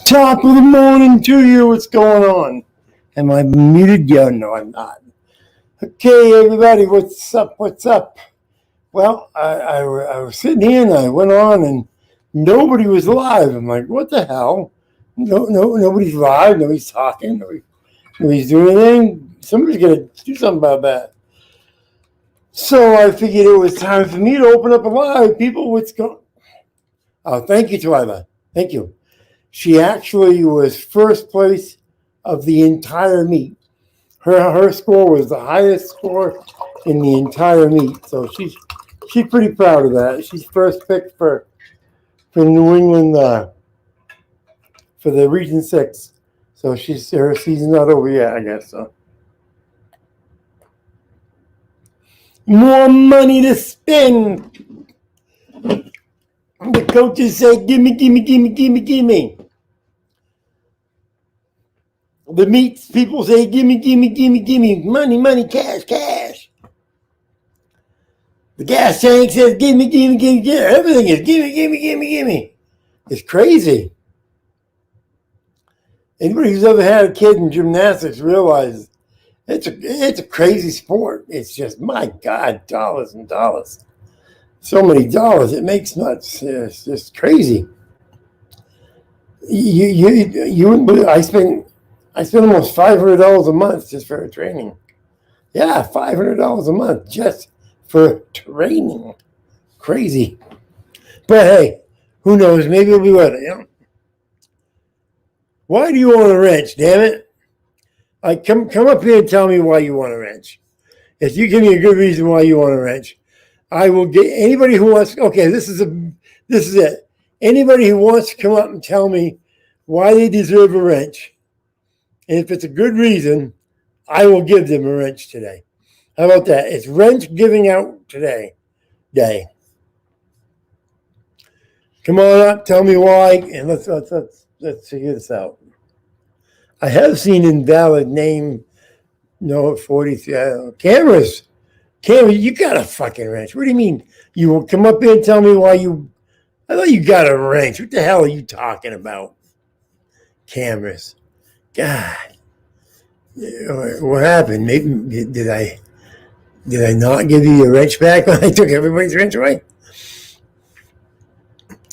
Top of the morning to you. What's going on? Am I muted? Yeah, no, I'm not. Okay, everybody, what's up? What's up? Well, I was sitting here and I went on and nobody was live. I'm like, what the hell? Nobody's live. Nobody's talking. Nobody's doing anything. Somebody's gonna do something about that. So I figured it was time for me to open up a live. People, what's going? Oh, thank you, Twyla. Thank you. She actually was first place of the entire meet. Her score was the highest score in the entire meet. So she's pretty proud of that. She's first picked for New England for the Region 6. So her season's not over yet, I guess. So more money to spend. The coaches say, gimme, gimme, gimme, gimme, gimme. The meats people say, gimme, gimme, gimme, gimme, money, money, cash, cash. The gas tank says, gimme, gimme, gimme, gimme. Everything is gimme, gimme, gimme, gimme. It's crazy. Anybody who's ever had a kid in gymnastics realizes it's a crazy sport. It's just, my God, dollars and dollars. So many dollars, it makes nuts. It's just crazy. I spend almost $500 a month just for training. Yeah, $500 a month just for training. Crazy. But hey, who knows? Maybe it'll be worth it. You know? Why do you want a wrench? Damn it! Come up here and tell me why you want a wrench. If you give me a good reason why you want a wrench, I will get anybody who wants. Okay, this is it. Anybody who wants to come up and tell me why they deserve a wrench, and if it's a good reason, I will give them a wrench today. How about that? It's wrench giving out today day. Come on up, tell me why, and let's figure this out. I have seen invalid name. No, 43 cameras. Cameras, you got a fucking wrench. What do you mean? You will come up here and tell me why you? I thought you got a wrench. What the hell are you talking about? Cameras. God. What happened? Maybe did I not give you your wrench back when I took everybody's wrench away?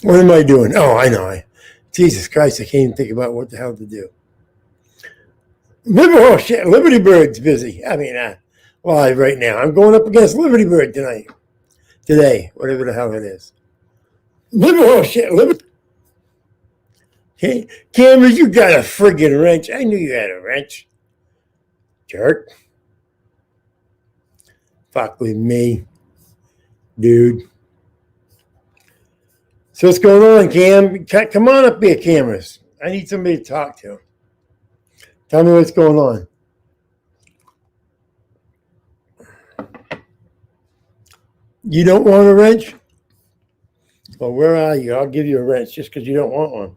What am I doing? Oh, I know. Jesus Christ, I can't even think about what the hell to do. Liberty Bird's busy. I mean, live right now. I'm going up against Liberty Bird today, whatever the hell it is. Liberty. Okay, Cameras, you got a friggin' wrench. I knew you had a wrench. Jerk. Fuck with me, dude. So what's going on, Cam? Come on up here, Cameras. I need somebody to talk to. Tell me what's going on. You don't want a wrench? Well, where are you? I'll give you a wrench just because you don't want one.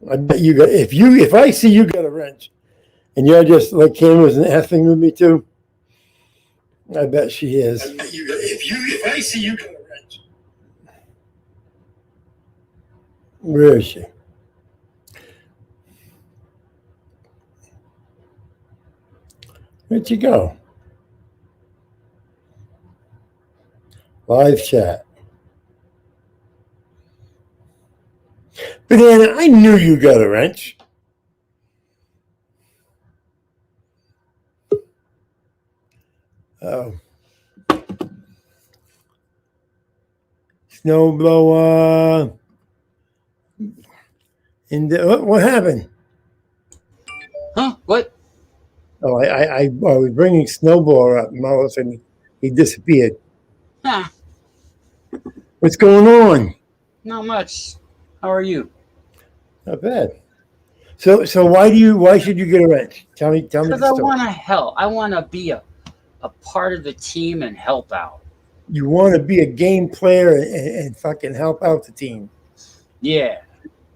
I bet you got. If I see you got a wrench, and you're just like Cameras and effing with me too, I bet she is. If I see you got a wrench, where is she? Where'd you go? Live chat. Banana, I knew you got a wrench. Oh. Snowblower. And what happened? Huh? What? Oh, I was bringing Snowblower up, and all of a sudden he disappeared. Huh. What's going on? Not much. How are you? Not bad. So why should you get a wrench? Tell me. Because I want to help. I want to be a part of the team and help out. You want to be a game player and fucking help out the team. Yeah.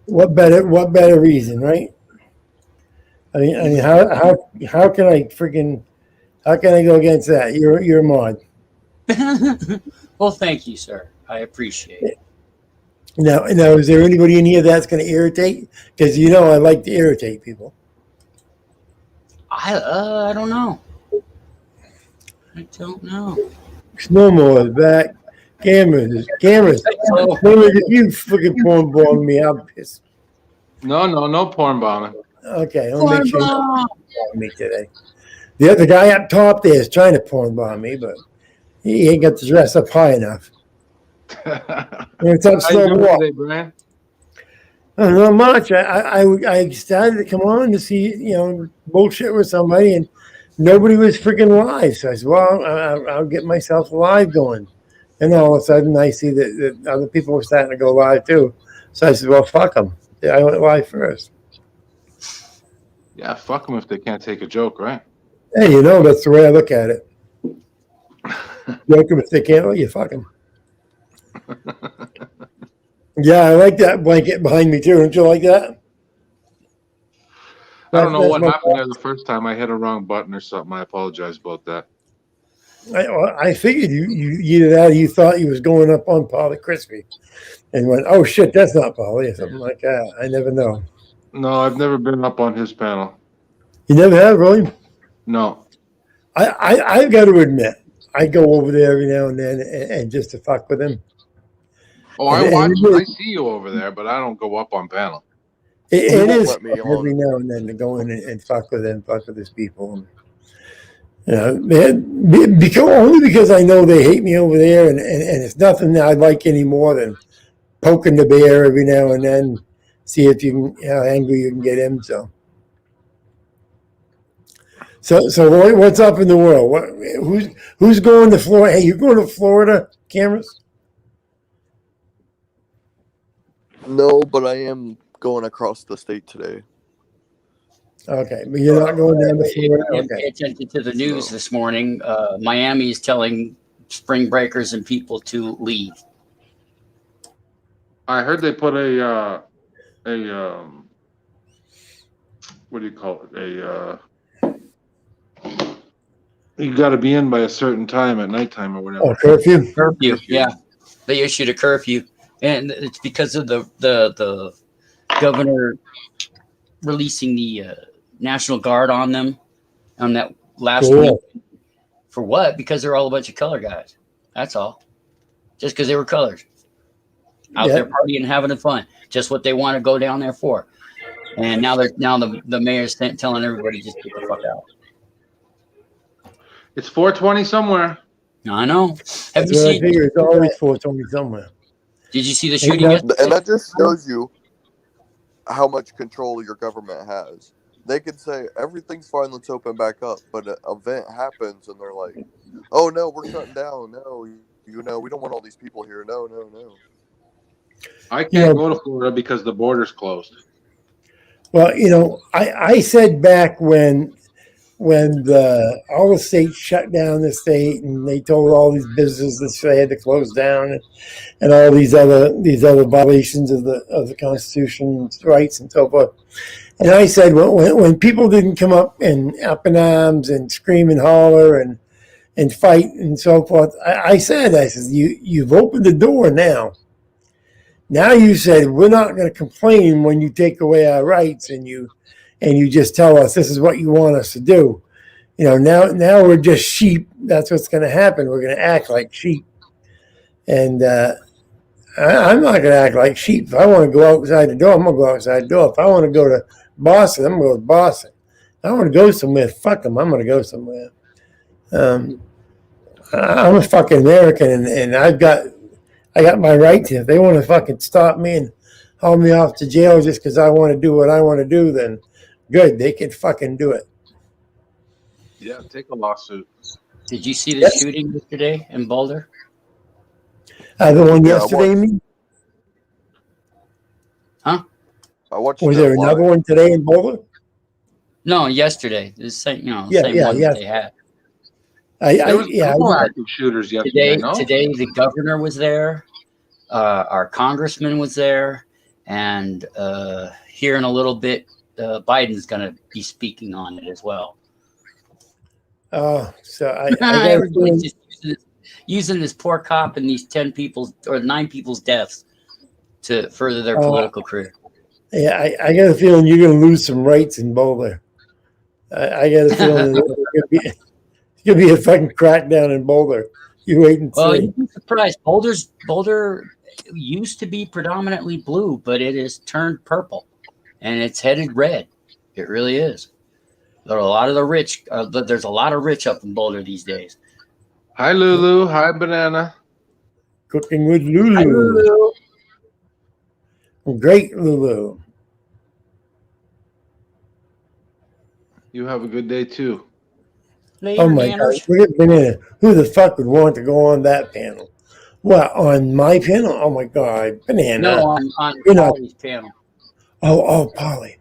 What better reason, right? I mean, how can I go against that? You're a mod. Well, thank you, sir. I appreciate it. Now, is there anybody in here that's going to irritate? Because I like to irritate people. I don't know. I don't know. Snowmowers back, cameras. So, If you fucking porn bomb me, I'm pissed. No porn bombing. Okay, I'll make sure you don't porn bomb me today. The other guy up top there is trying to porn bomb me, but he ain't got the dress up high enough. It's up How you slow doing walk. today, Brian? Not much. I started to come on to see, bullshit with somebody, and nobody was freaking live. So I said, well, I'll get myself live going. And all of a sudden, I see that other people were starting to go live too. So I said, well, fuck them. I went live first. Yeah, fuck them if they can't take a joke, right? Hey, that's the way I look at it. Joke them if they can't let you, fuck them. Yeah, I like that blanket behind me too. Don't you like that? I don't know That's what my happened there the first time. I hit a wrong button or something. I apologize about that. I figured you either that or you thought you was going up on Polly Crispy and went, oh shit, that's not Polly or something like that. I never know. No, I've never been up on his panel. You never have, really? No. I've got to admit, I go over there every now and then and just to fuck with him. Oh, I watch. I see you over there, but I don't go up on panel. It is let me every on. now and then to go in and fuck with him, fuck with his people. Only because I know they hate me over there, and it's nothing that I like any more than poking the bear every now and then, see if you can, how angry you can get him. So what's up in the world? Who's going to Florida? Hey, you going to Florida, Cameras? No, but I am going across the state today. Okay, but you're not going down to Florida. Pay Okay. attention to the news this morning. Miami is telling spring breakers and people to leave. I heard they put a what do you call it? You got to be in by a certain time at nighttime or whatever. Oh, curfew. Curfew, yeah. They issued a curfew, and it's because of the governor releasing the National Guard on them on that last Cool. week. For what? Because they're all a bunch of color guys. That's all. Just because they were colored. Out there partying and having fun. Just what they want to go down there for. And now the mayor's telling everybody just get the fuck out. It's 420 somewhere. I know. Have That's you what I seen? figure. It's always 420 somewhere. Did you see the shooting? that- And that just shows you how much control your government has. They could say everything's fine, let's open back up, but an event happens and they're like, "Oh no, we're shutting down. No, we don't want all these people here. No." I can't go to Florida because the border's closed. Well, I said back when all the states shut down the state and they told all these businesses they had to close down and all these other violations of the Constitution's rights and so forth. And I said when people didn't come up in arms and scream and holler and fight and so forth, I said you've opened the door now. Now you said we're not going to complain when you take away our rights and you just tell us this is what you want us to do. Now we're just sheep. That's what's going to happen. We're going to act like sheep. And I'm not going to act like sheep. If I want to go outside the door, I'm going to go outside the door. If I want to go to Boston, I'm going to go to Boston. If I want to go somewhere, fuck them. I'm going to go somewhere. I'm a fucking American, and I got my rights. If they want to fucking stop me and haul me off to jail just because I want to do what I want to do, then good. They can fucking do it. Yeah, take a lawsuit. Did you see the shooting yesterday in Boulder? The one Yeah, yesterday, you mean? I watched. Was it there live. another one today in Boulder? No, yesterday. The same, Yeah, same yeah, one yeah. that they had. There was I couple active shooters yesterday. Today the governor was there, our congressman was there, and here in a little bit, Biden's going to be speaking on it as well. Oh, so I got Everybody's just using this poor cop and these 10 people's or 9 people's deaths to further their Uh, political career. Yeah, I got a feeling you're going to lose some rights in Boulder. I got a feeling it's going to be a fucking crackdown in Boulder. You wait and Well, see. you'd be surprised. Boulder used to be predominantly blue, but it has turned purple, and it's headed red. It really is. There are a lot of the rich. There's a lot of rich up in Boulder these days. Hi, Lulu. Hi, Banana. Cooking with Hi, Lulu. Lulu. Great Lulu. You have a good day, too. Later, Oh my Danners. God. Look at Banana. Who the fuck would want to go on that panel? What, on my panel? Oh my God. Banana. No, on You're not- Polly's panel. Oh, Polly.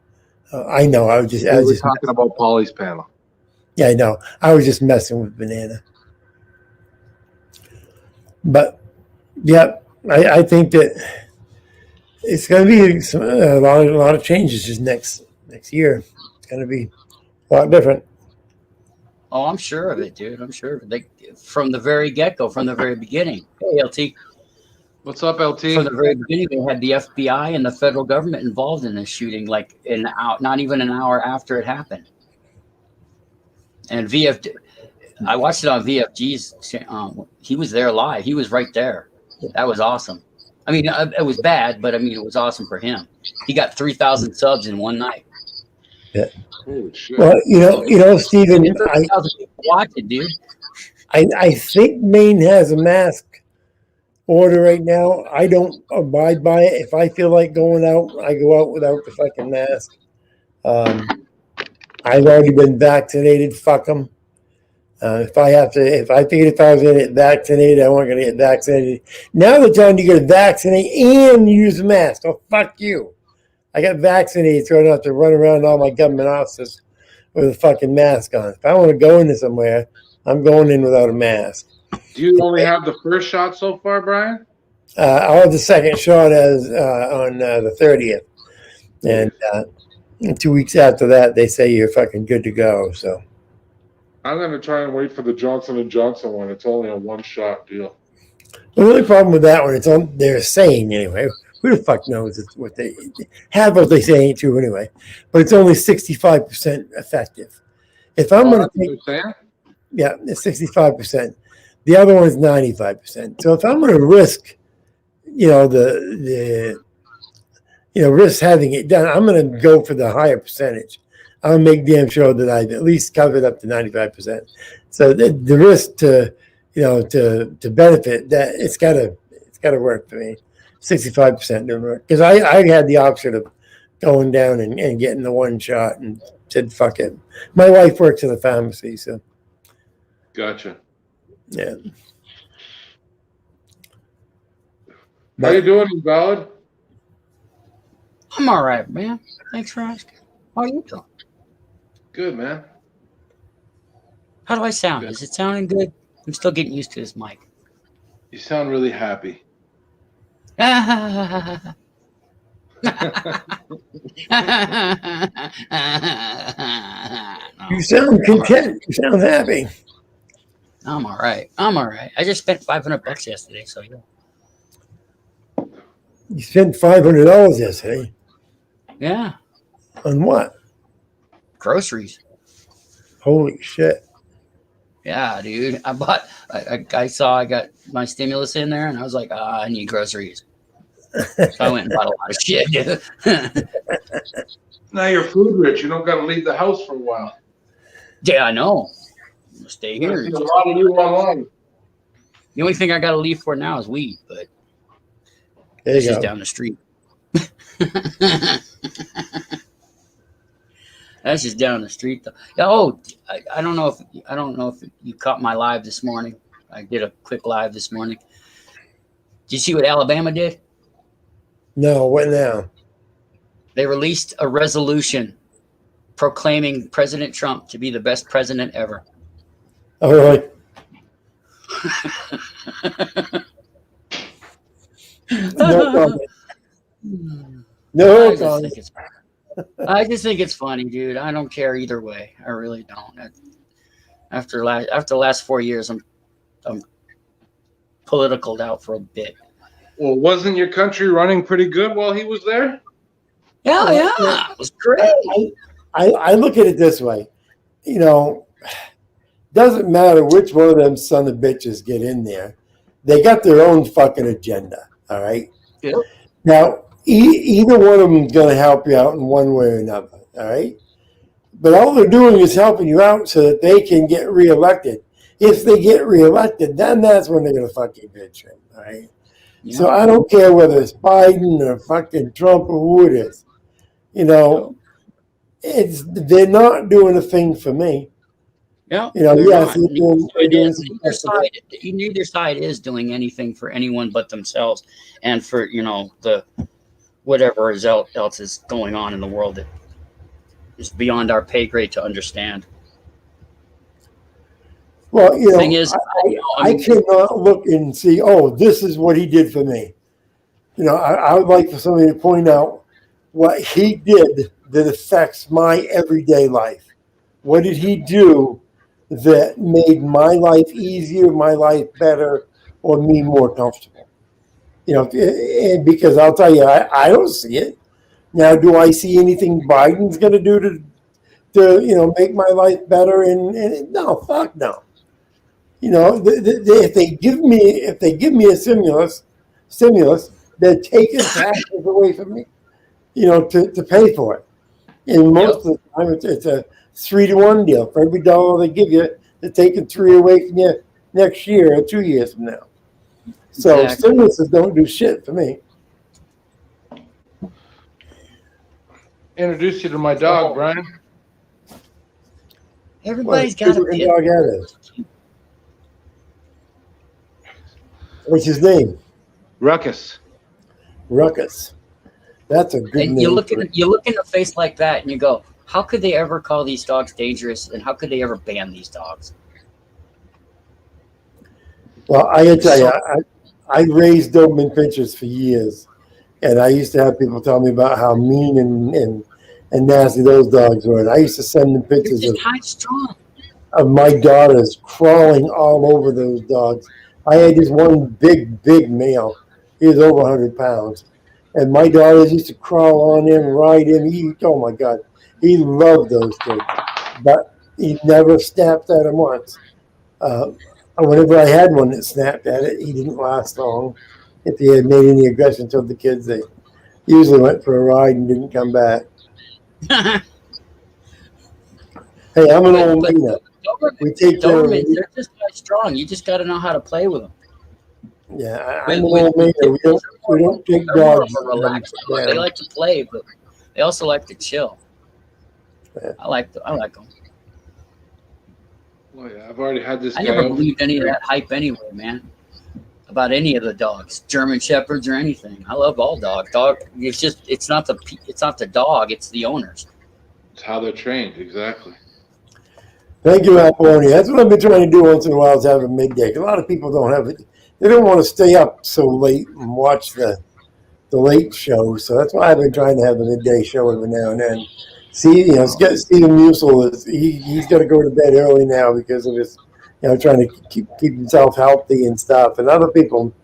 I know. I was We were just talking about Polly's panel. yeah, I know. I was just messing with Banana. But yeah, I think that it's going to be a lot of changes just next year. It's going to be a lot different. Oh, I'm sure of it, dude. I'm sure of it. From the very get-go, from the very beginning. Hey, LT. What's up, LT? From the very beginning, they had the FBI and the federal government involved in this shooting, like not even an hour after it happened. And I watched it on VFG's. He was there live. He was right there. That was awesome. I mean, it was bad, but I mean, it was awesome for him. He got 3,000 subs in one night. Holy shit. Well, you know, Stephen, 30,000 people watch it, dude. I think Maine has a mask order right now. I don't abide by it. If I feel like going out, I go out without the fucking mask. I've already been vaccinated. Fuck them. If I figured if I was going to get vaccinated, I wasn't going to get vaccinated. Now they're telling you to vaccinate and use a mask. Oh, fuck you. I got vaccinated, so I don't have to run around all my government offices with a fucking mask on. If I want to go into somewhere, I'm going in without a mask. Do you only have the first shot so far, Brian? I'll have the second shot on the 30th. And 2 weeks after that, they say you're fucking good to go. So I'm going to try and wait for the Johnson & Johnson one. It's only a one-shot deal. the only problem with that one, it's on. They're saying anyway. Who the fuck knows what they have? What they say ain't true anyway. But it's only 65% effective. If I'm going to take, yeah, it's 65%. The other one is 95%. So if I'm going to risk, risk having it done, I'm going to go for the higher percentage. I'll make damn sure that I've at least covered up to 95%. So the risk to benefit, that it's got to work for me. 65% didn't work because I had the option of going down and getting the one shot and said fuck it. My wife works in a pharmacy, so gotcha. Yeah. How you doing, Valid? I'm all right, man. Thanks for asking. How are you doing? Good, man. How do I sound? Good. Is it sounding good? I'm still getting used to this mic. You sound really happy. You sound content. You sound happy. I'm all right. I just spent $500 yesterday, so yeah. You spent $500 yesterday. Yeah. On what? Groceries. Holy shit. Yeah, dude. I saw I got my stimulus in there and I was like, I need groceries. So I went and bought a lot of shit, dude. Now you're food rich. You don't got to leave the house for a while. Yeah, I know. I'm gonna stay You're here. gonna see a lot of you online. The only thing I got to leave for now is weed, but There it's you just go. down the street. That's just down the street, though. Yeah, I don't know if you caught my live this morning. I did a quick live this morning. Did you see what Alabama did? No, what now? They released a resolution proclaiming President Trump to be the best president ever. All right. No comment. No comment. I just think it's funny, dude. I don't care either way. I really don't. After the last 4 years, I'm politicaled out for a bit. Well, wasn't your country running pretty good while he was there? Yeah, yeah, it was great. I look at it this way, you know, doesn't matter which one of them son of bitches get in there. They got their own fucking agenda, all right? Yep. Now, either one of them is going to help you out in one way or another, all right? But all they're doing is helping you out so that they can get reelected. If they get reelected, then that's when they're going to fucking bitch him, all right? Yeah. So I don't care whether it's Biden or fucking Trump or who it is. You know, they're not doing a thing for me. Yeah, You know, they're yes, not. they're doing some Neither side is doing anything for anyone but themselves, and for the whatever else is going on in the world that is beyond our pay grade to understand. Well, you know, Thing is, I cannot look and see, oh, this is what he did for me. You know, I would like for somebody to point out what he did that affects my everyday life. What did he do that made my life easier, my life better, or me more comfortable? You know, because I'll tell you, I don't see it. Now, do I see anything Biden's going to do to make my life better? And no, fuck no. You know, if they give me a stimulus, they're taking taxes away from me, to pay for it. And most of the time, it's a 3-to-1 deal. For every dollar they give you, they're taking 3 away from you next year or 2 years from now. So stimuluses don't do shit for me. Introduce you to my dog, Brian. Everybody's got a pit. Dog that is. What's his name? Ruckus. Ruckus. That's a good name. And you look in a face like that, and you go, "How could they ever call these dogs dangerous? And how could they ever ban these dogs?" Well, I gotta tell you, I raised Doberman Pinschers for years, and I used to have people tell me about how mean and nasty those dogs were. And I used to send them They're pictures just high strung. of my daughters crawling all over those dogs. I had this one big male. He was over 100 pounds. And my daughters used to crawl on him, ride him. Oh, my God. He loved those things. But he never snapped at him once. Whenever I had one that snapped at it, he didn't last long. If he had made any aggression toward the kids, they usually went for a ride and didn't come back. Hey, I'm an old man. We take care of Dobermans, they're just high strong. You just got to know how to play with them. Yeah, I'm an old man. We don't take They're more dogs. of a relaxed dog. They like to play, but they also like to chill. Yeah. I like them. Well, yeah, I've already had this I guy never over. believed any of that hype anyway, man. About any of the dogs, German shepherds or anything. I love all dogs. It's not the dog, it's the owners. It's how they're trained, exactly. Thank you, Apollonia. That's what I've been trying to do once in a while is have a midday. A lot of people don't have it. They don't want to stay up so late and watch the late show. So that's why I've been trying to have a midday show every now and then. Stephen Musil he's got to go to bed early now because of his, trying to keep himself healthy and stuff. And other people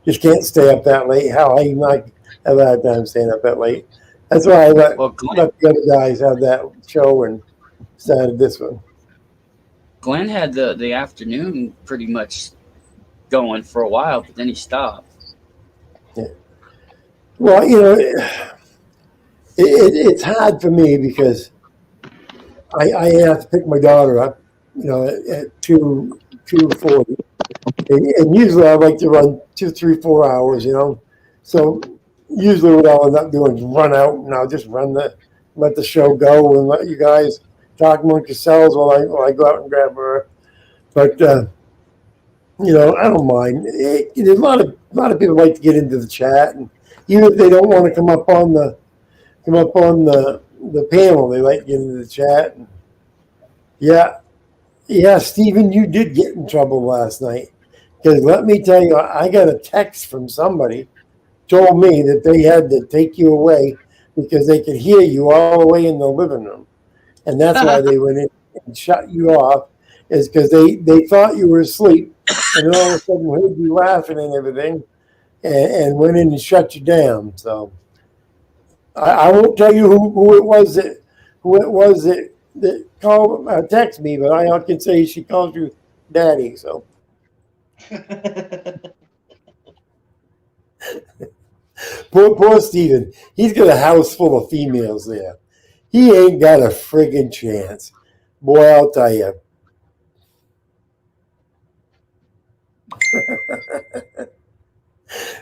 just can't stay up that late. Hell, I might have a hard time staying up that late. That's why I let the other guys have that show and started this one. Glenn had the afternoon pretty much going for a while, but then he stopped. Yeah. Well, it's hard for me because I have to pick my daughter up, at 2:40, and usually I like to run 2, 3, 4 hours, So usually what I'll end up doing is run out and I'll just let the show go and let you guys talk amongst yourselves while I go out and grab her. But I don't mind. A lot of people like to get into the chat, and even if they don't want to come up on the panel, they like to get into the chat. And yeah, Stephen, you did get in trouble last night because let me tell you, I got a text from somebody told me that they had to take you away because they could hear you all the way in the living room, and that's why they went in and shut you off. Is because they thought you were asleep, and then all of a sudden heard you laughing and everything, and went in and shut you down. So I won't tell you who it was that called text me, but I can say she called you daddy. So poor Steven. He's got a house full of females there. He ain't got a friggin' chance. Boy, I'll tell you.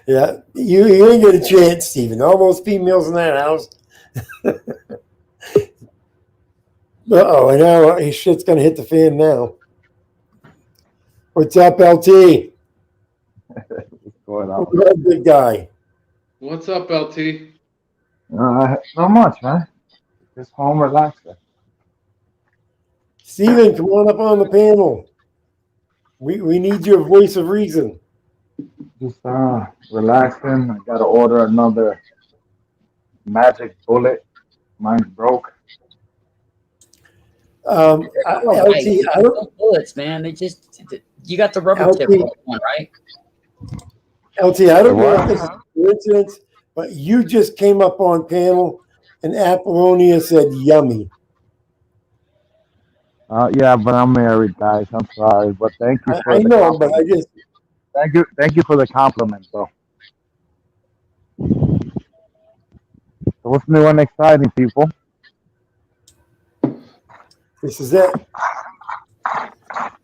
Yeah, you ain't got a chance, Steven. All those females in that house. Uh-oh, and now his shit's going to hit the fan now. What's up, LT? What's going on? What a good guy. What's up, LT? Not much, man. Just home relaxing. Steven, come on up on the panel. We need your voice of reason. Just relaxing. I gotta order another magic bullet. Mine broke. LT, I don't. bullets, man. They just you got the rubber LT, tip one, right? LT, I don't know if What? this is a coincidence, but you just came up on panel and Apollonia said yummy. Yeah, but I'm married, guys. I'm sorry, but thank you for I the know, but I compliment. just Thank you for the compliment, though. So what's new and exciting, people? this is it.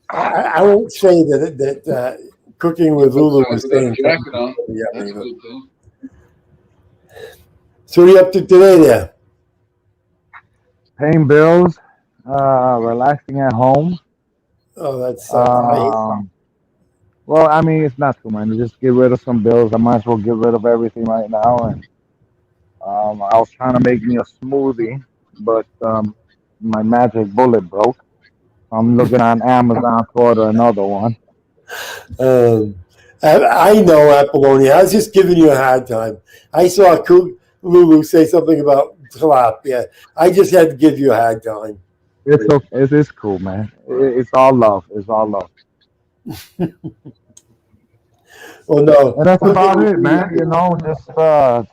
I won't say that cooking with Lulu Besides is with that saying jacket on, something. that's a Yeah, good thing. so what are you up to today there? Paying bills, relaxing at home. Oh, that sucks. Well, I mean, it's not too many. Just get rid of some bills. I might as well get rid of everything right now. And I was trying to make me a smoothie, but my magic bullet broke. I'm looking on Amazon to order another one. I know, Apollonia. I was just giving you a hard time. I saw Lulu say something about tilapia. I just had to give you a hard time. It's okay. It's cool, man. It's all love. It's all love. Well, no. And that's about it, man. You know, just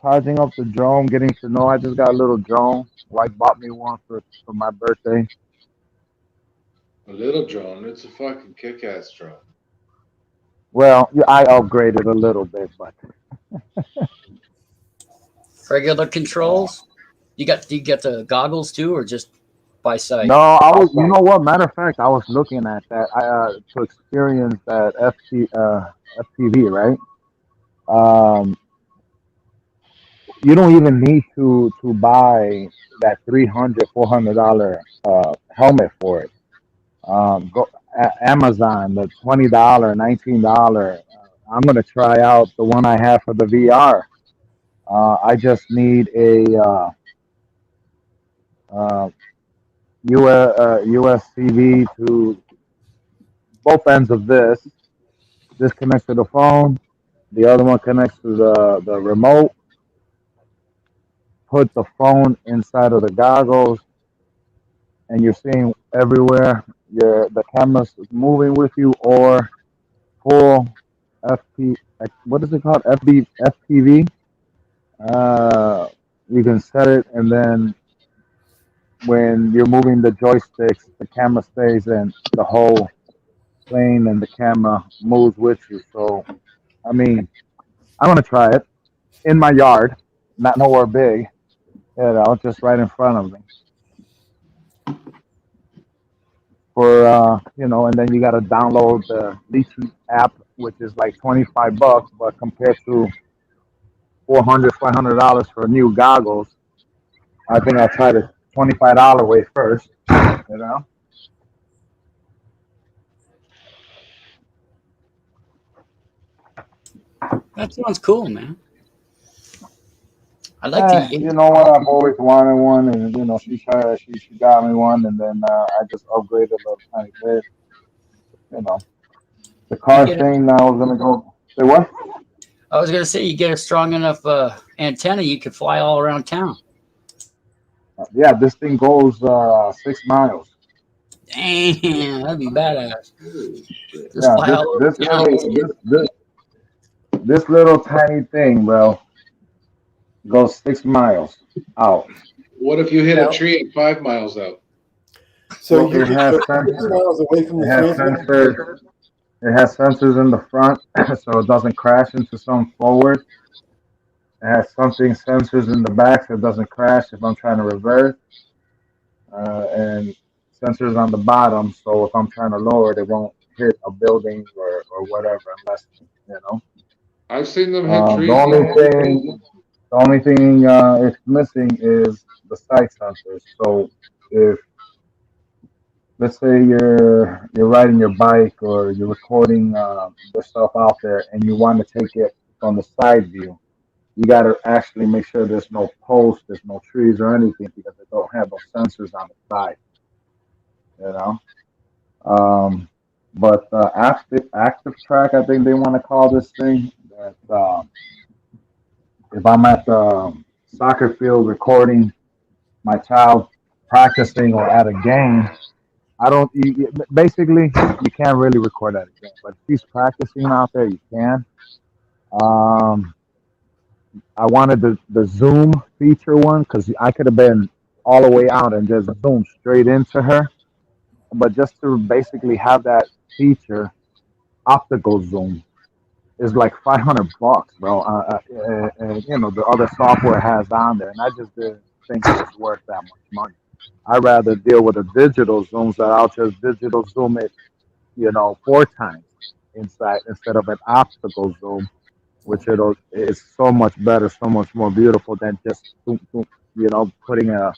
charging up the drone, getting to know. I just got a little drone. Wife bought me one for my birthday. A little drone. It's a fucking kick-ass drone. Well, yeah, I upgraded a little bit, but Regular controls. You got the goggles too, or just by sight? no, I was. You know what? Matter of fact, I was looking at that. To experience that FPV, right? Um, you don't even need to buy that $300-$400 helmet for it. Go Amazon, the $20, $19. I'm gonna try out the one I have for the VR. I just need a USB to both ends of this. This connects to the phone. The other one connects to the remote. Put the phone inside of the goggles, and you're seeing everywhere. The camera's moving with you, or full FP. What is it called? FPV. You can set it, and then when you're moving the joysticks, the camera stays, and the whole plane and the camera moves with you. So, I mean, I'm gonna try it in my yard, not nowhere big. Just right in front of me. And then you got to download the Leasing app, which is like $25, but compared to $400-$500 for new goggles, I think I'll try the $25 way first. You know. That sounds cool, man. I'd like to. You know what? I've always wanted one, and she got me one, and then I just upgraded a little tiny bit. You know, the car thing. Now I was gonna go. Say what? I was gonna say you get a strong enough antenna, you could fly all around town. Yeah, this thing goes 6 miles. Damn, that'd be badass. Just Yeah, fly all over town. This little tiny thing, bro, goes 6 miles out. What if you hit a Now- tree at 5 miles out? So Well, you it can has go 6 sensors. miles away from It the has transmitter. sensors. It has sensors in the front, so it doesn't crash into some forward. It has something sensors in the back, so it doesn't crash if I'm trying to reverse. And sensors on the bottom, so if I'm trying to lower it, it won't hit a building or whatever, unless you know. I've seen them hit The trees. only thing it's missing is the side sensors. So if let's say you're riding your bike or you're recording yourself out there and you want to take it from the side view, you got to actually make sure there's no posts, there's no trees or anything because they don't have those sensors on the side. You know. But active track, I think they want to call this thing. That if I'm at the soccer field recording my child practicing or at a game, I don't. Basically, you can't really record at a game. But if he's practicing out there, you can. Um, I wanted the zoom feature one because I could have been all the way out and just zoom straight into her. But just to basically have that feature, optical zoom, is like $500, bro. And you know the other software has on there, and I just didn't think it was worth that much money. I'd rather deal with a digital zoom, so I'll just digital zoom it, 4 times inside instead of an optical zoom, which is so much better, so much more beautiful than just putting a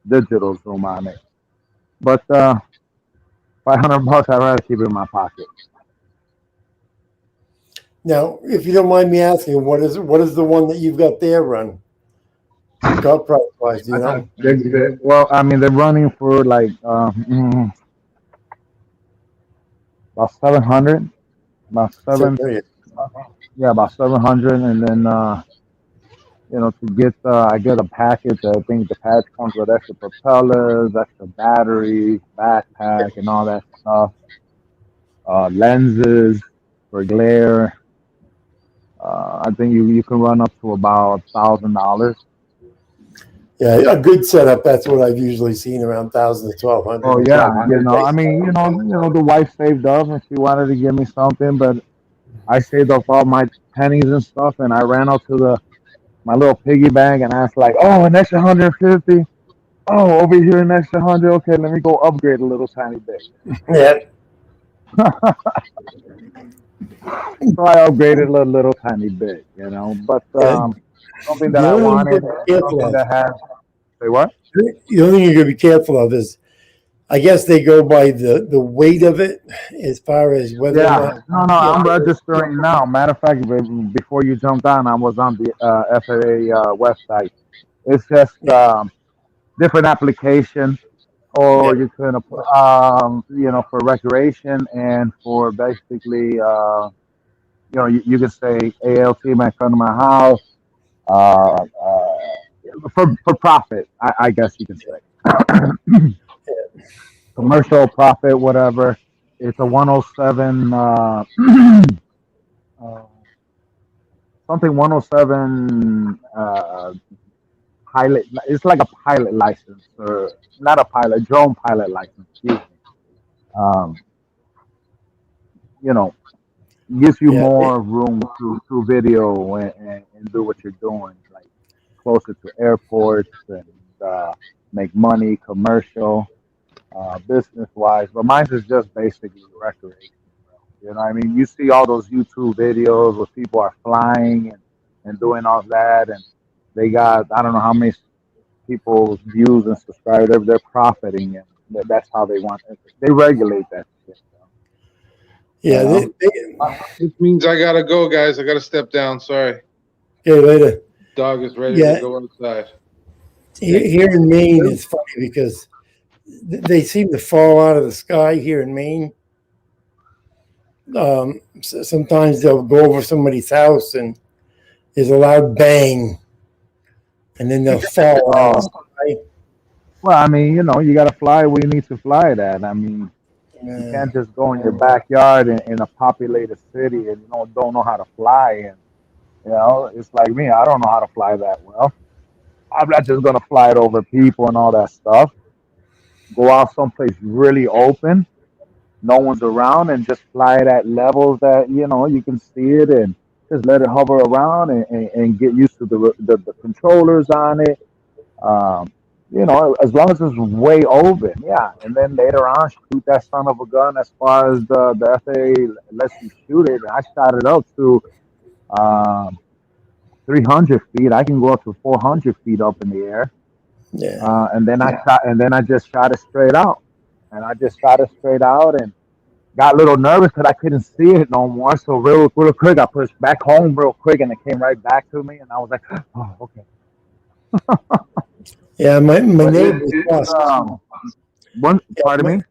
digital zoom on it. But $500, I'd rather keep it in my pocket. Now, if you don't mind me asking, what is the one that you've got there run? Got price wise, do you know? Well, I mean, they're running for like about 700, about seven, yeah, about 700, and then to get I get a package. I think the package comes with extra propellers, extra battery, backpack, and all that stuff. Lenses for glare. I think you can run up to about $1,000. Yeah, a good setup. That's what I've usually seen, around 1,000 to 1,200. Oh yeah, I mean, the wife saved up and she wanted to give me something, but I saved up all my pennies and stuff, and I ran out to my little piggy bank and asked like, oh, an extra 150. Oh, over here an extra 100. Okay, let me go upgrade a little tiny bit. Yeah. So I upgraded a little tiny bit, but something that I wanted, something that has. Say what? The only thing you're going to be careful of is, I guess they go by the weight of it as far as whether. Yeah, no, I'm registering now. Matter of fact, before you jumped on, I was on the FAA website. It's just different application, or you can, for recreation and for basically, you can say ALT might come to my house, for profit, I guess you can say. Commercial profit, whatever. It's a 107, something 107 pilot. It's like a pilot license, or not a pilot, drone pilot license. Excuse me. Gives you more room to video and do what you're doing, like closer to airports and make money, commercial. Business wise, but mine is just basically recreation. You know what I mean? You see all those YouTube videos where people are flying and doing all that, and they got, I don't know how many people's views and subscribers. They're profiting, and that's how they want it. They regulate that shit. Yeah, This means I gotta go, guys. I gotta step down. Sorry. Okay, later. Dog is ready to go outside. Here in Maine, it's funny because they seem to fall out of the sky here in Maine. Sometimes they'll go over somebody's house and there's a loud bang, and then they'll fall out of the sky. Well, I mean, you got to fly where you need to fly it at. I mean, you can't just go in your backyard in a populated city and don't know how to fly You know, it's like me. I don't know how to fly that well. I'm not just gonna fly it over people and all that stuff. Go out someplace really open, no one's around, and just fly it at levels that you can see it, and just let it hover around and get used to the controllers on it. Um, as long as it's way open, yeah. And then later on, shoot that son of a gun as far as the FAA lets you shoot it. And I shot it up to um, 300 feet. I can go up to 400 feet up in the air. Yeah. And then I just shot it straight out. And I just shot it straight out and got a little nervous because I couldn't see it no more. So real quick, I pushed back home real quick, and it came right back to me. And I was like, oh, okay. Yeah, my But neighbors lost. pardon me.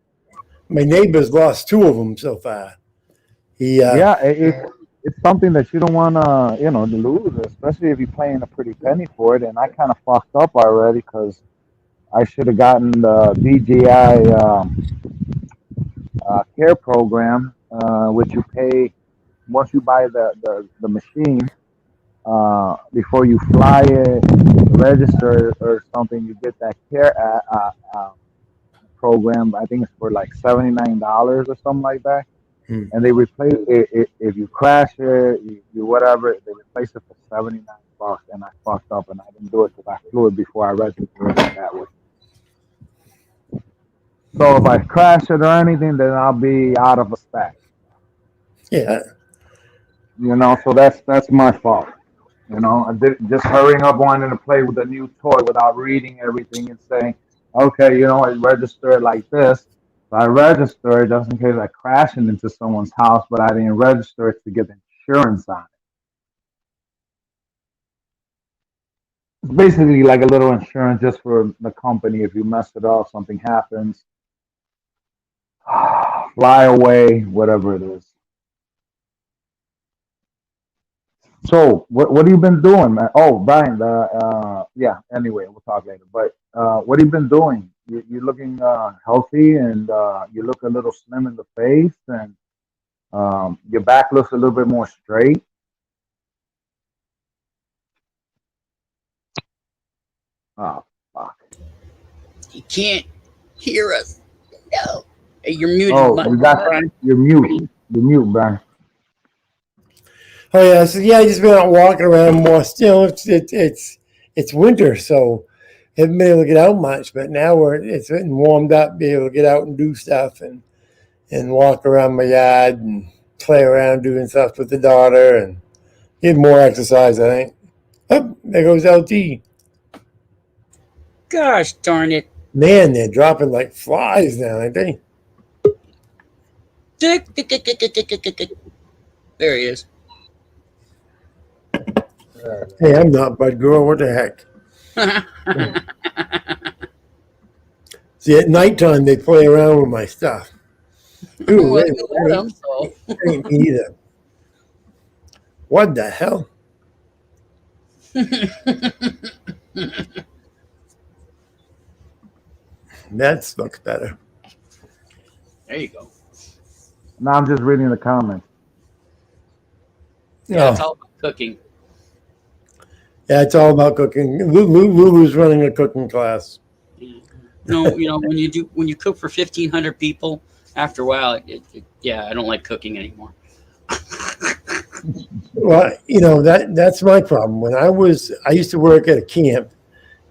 My neighbors lost two of them so far. He Yeah, it's something that you don't want to lose, especially if you're paying a pretty penny for it. And I kind of fucked up already because I should have gotten the DJI care program, which you pay once you buy the machine. Before you fly it, register or something, you get that care program. I think it's for like $79 or something like that. And they replace it if you crash it, you whatever. They replace it for $79, and I fucked up and I didn't do it because I flew it before I registered it that way. So if I crash it or anything, then I'll be out of a spec. Yeah. So that's my fault. I did just hurrying up wanting to play with a new toy without reading everything and saying, okay, I registered like this. So I registered just in case I crash it into someone's house, but I didn't register it to get insurance on it. It's basically like a little insurance just for the company. If you mess it up, something happens, fly away, whatever it is. So what have you been doing, man? Oh, Brian, yeah. Anyway, we'll talk later. But what have you been doing? You're looking healthy, and you look a little slim in the face, and your back looks a little bit more straight. Oh, fuck. You can't hear us. No. Hey, you're muted. Oh, you're mute. You're mute, Brian. Oh yeah. So yeah, I just been out walking around more. Still, it's winter, so haven't been able to get out much. But now it's getting warmed up, be able to get out and do stuff and walk around my yard and play around doing stuff with the daughter and get more exercise. I think. Oh, there goes LT. Gosh darn it. Man, they're dropping like flies now, aren't they? Tick, tick, tick, tick, tick, tick, tick, tick. There he is. Hey, I'm not Bud Girl. What the heck? See, at nighttime they play around with my stuff. Ooh, Well, wait, you let him, so. ain't me either. What the hell? That looks better. There you go. Now I'm just reading the comments. Yeah, it's all about cooking. Yeah, it's all about cooking. Lulu's running a cooking class. No, when you cook for 1,500 people, after a while, I don't like cooking anymore. Well, that's my problem. When I used to work at a camp,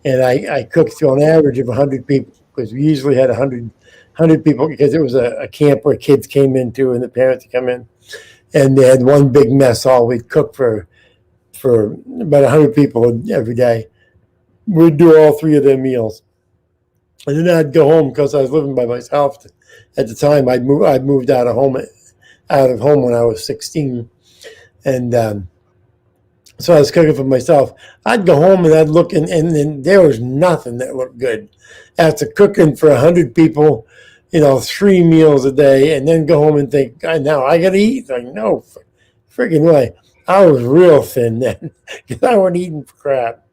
and I cooked to an average of 100 people because we usually had 100 people because it was a camp where kids came into and the parents would come in, and they had one big mess hall. We'd cook for about 100 people every day. We'd do all three of their meals. And then I'd go home because I was living by myself at the time. I'd moved out of home when I was 16. And so I was cooking for myself. I'd go home and I'd look and there was nothing that looked good. After cooking for 100 people, 3 meals a day, and then go home and think, God, now I got to eat. Like, no friggin' way. I was real thin then because I wasn't eating for crap.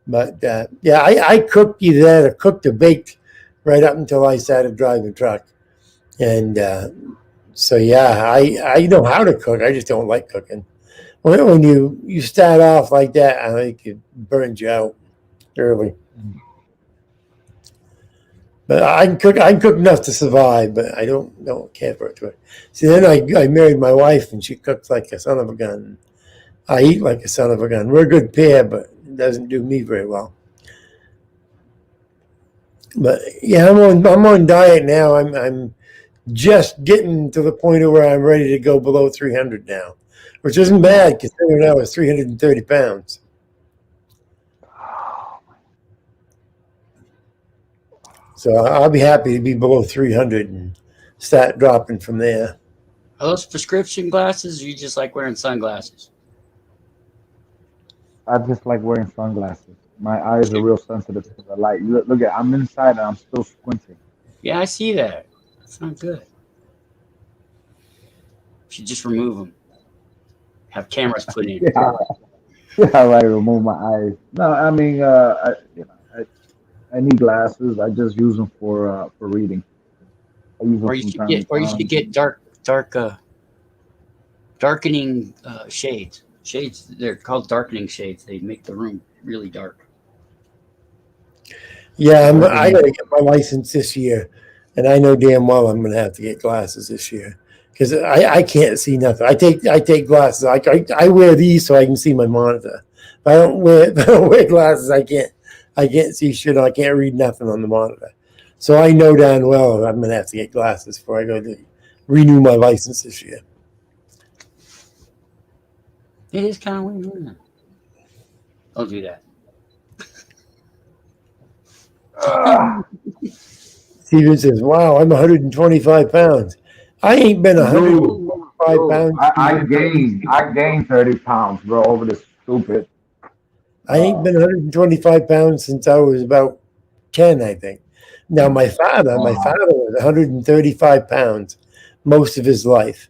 But I cooked either that or cooked or baked right up until I started driving a truck. And I know how to cook. I just don't like cooking. when you start off like that, I think it burns you out early. But I can cook enough to survive, but I don't care for it. See, then I married my wife, and she cooks like a son of a gun. I eat like a son of a gun. We're a good pair, but it doesn't do me very well. But yeah, I'm on diet now. I'm just getting to the point of where I'm ready to go below 300 now, which isn't bad considering I was 330 pounds. So I'll be happy to be below 300 and start dropping from there. Are those prescription glasses, or you just like wearing sunglasses? I just like wearing sunglasses. My eyes are real sensitive to the light. Look at, I'm inside and I'm still squinting. Yeah, I see that. That's not good. You should just remove them. Have cameras put in. Yeah, right. Remove my eyes. No, I mean, I need glasses. I just use them for reading. I use them Or you from should time get, to or you time. should get darkening shades. Shades. They're called darkening shades. They make the room really dark. Yeah, I got to get my license this year, and I know damn well I'm going to have to get glasses this year because I can't see nothing. I take glasses. I wear these so I can see my monitor. If I don't wear glasses, I can't see shit. I can't read nothing on the monitor. So I know darn well I'm going to have to get glasses before I go to renew my license this year. It is kind of weird. Don't do that. Steven says, "Wow, I'm 125 pounds. I ain't been 125 pounds. I gained 30 pounds, bro, over this stupid. I ain't been 125 pounds since I was about 10, I think. Now, my father was 135 pounds most of his life.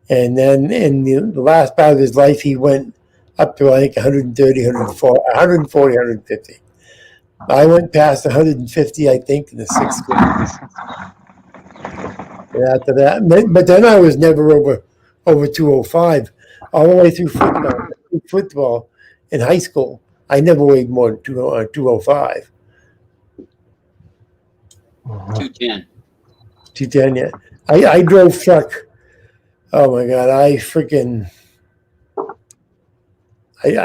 And then in the last part of his life, he went up to, I think, 130, 140, 150. I went past 150, I think, in the 6th grade. And after that, but then I was never over 205 all the way through football in high school. I never weighed more than 205. 210. 210, yeah. I drove truck. Oh my God, I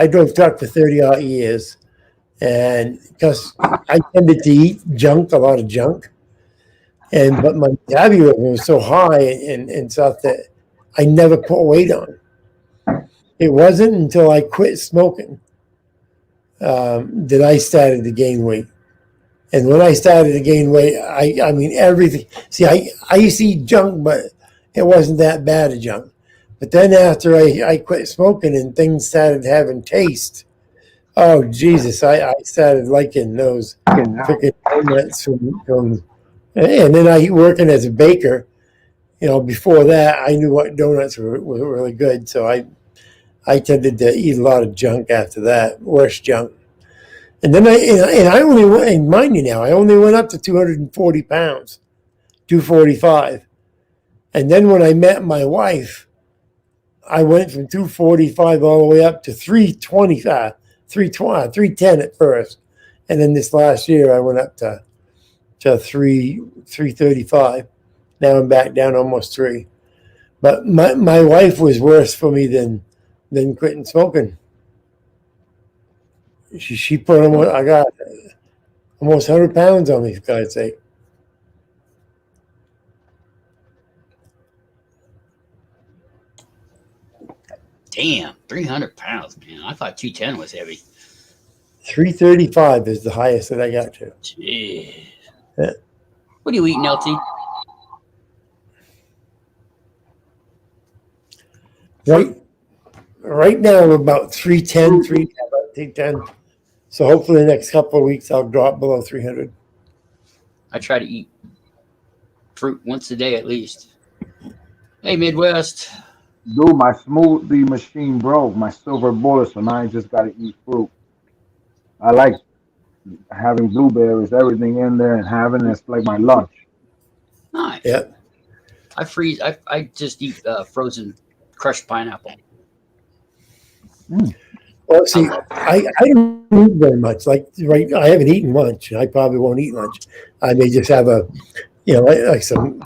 drove truck for 30 odd years. And because I tended to eat a lot of junk. But my metabolism was so high and stuff that I never put weight on. It wasn't until I quit smoking that I started to gain weight. And when I started to gain weight, I mean, everything. See, I used to eat junk, but it wasn't that bad of junk. But then after I quit smoking and things started having taste, oh, Jesus, I started liking those freaking donuts from and then I working as a baker, before that, I knew what donuts were really good. So I tended to eat a lot of junk after that, worse junk. And then I only went, and mind you now, I only went up to 240 pounds, 245. And then when I met my wife, I went from 245 all the way up to 325, 310 at first. And then this last year, I went up to 335. Now I'm back down almost 3. But my wife was worse for me than quitting smoking. She put I got almost 100 pounds on me, for God's sake. Damn, 300 pounds, man. I thought 210 was heavy. 335 is the highest that I got to. Jeez. Yeah. What are you eating, LT? Right now, we're about 310. So hopefully the next couple of weeks, I'll drop below 300. I try to eat fruit once a day at least. Hey, Midwest. Dude, my smoothie machine broke. My silver bullet, so now I just gotta eat fruit. I like having blueberries, everything in there, and having it's like my lunch. Nice. Yeah. I just eat frozen crushed pineapple. Well, see, I don't eat very much. Like right, I haven't eaten lunch. I probably won't eat lunch. I may just have a, like some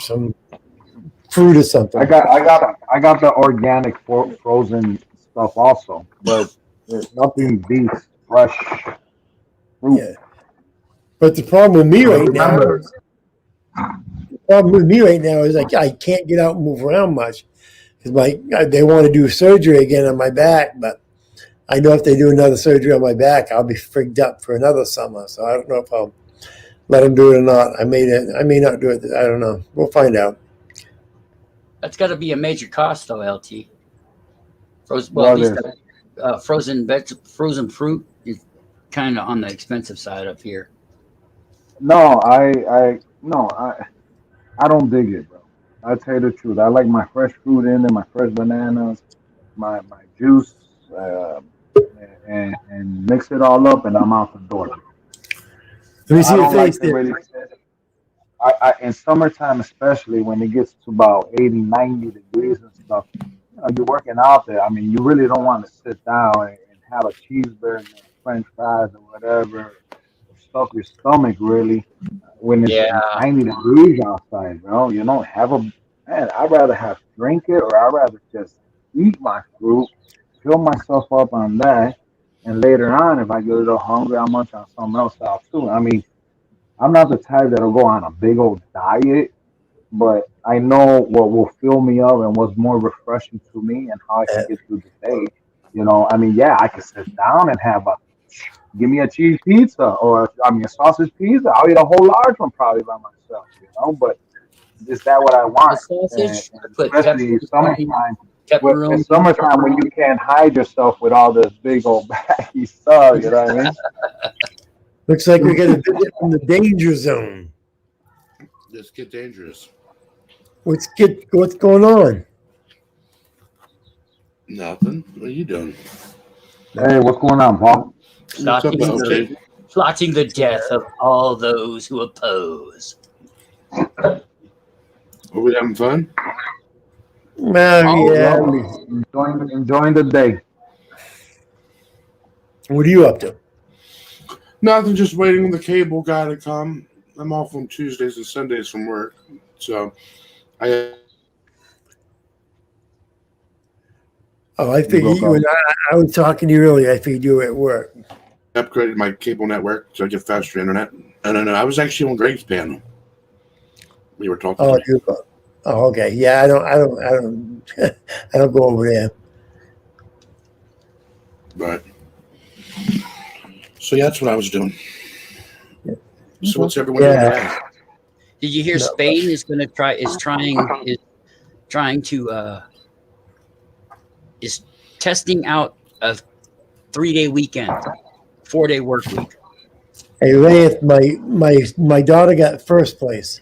fruit or something. I got the organic frozen stuff also, but there's nothing beats fresh fruit. Yeah. But the problem with me right now, is like I can't get out and move around much because they want to do surgery again on my back, but I know if they do another surgery on my back, I'll be frigged up for another summer. So I don't know if I'll let them do it or not. I may not do it. I don't know. We'll find out. That's got to be a major cost, though, LT. Frozen fruit is kind of on the expensive side up here. No, I don't dig it, bro. I tell you the truth. I like my fresh fruit in there, my fresh bananas, my juice, and mix it all up, and I'm out the door. Let me see your face there. I in summertime, especially when it gets to about 80, 90 degrees and stuff, you're working out there. I mean, you really don't want to sit down and have a cheeseburger, French fries, or whatever, stuff your stomach really when it's 90 degrees outside, bro. You know, I'd rather drink it, or I'd rather just eat my fruit, fill myself up on that, and later on, if I get a little hungry, I'll munch on something else out too. I mean, I'm not the type that'll go on a big old diet, but I know what will fill me up and what's more refreshing to me and how I can get through the day. You know, I mean, I can sit down and give me a cheese pizza or a sausage pizza. I'll eat a whole large one probably by myself, but is that what I want? Sausage, especially in summertime when you can't hide yourself with all this big old baggy stuff, you know what I mean? Looks like we're going to visit from the danger zone. Let's get dangerous. What's going on? Nothing. What are you doing? Hey, what's going on, Paul? Plotting the death of all those who oppose. Are we having fun? Enjoying the day. What are you up to? Nothing, just waiting on the cable guy to come. I'm off on Tuesdays and Sundays from work. So I figured you and I was talking to you earlier. I figured you were at work. Upgraded my cable network so I get faster internet. No. I was actually on Greg's panel. We were talking. Oh, okay. Yeah, I don't I don't go over there. Right. So that's what I was doing. So what's everyone doing? Did you hear Spain is testing out a 3-day weekend, 4-day work week? Hey, Lance, my daughter got first place.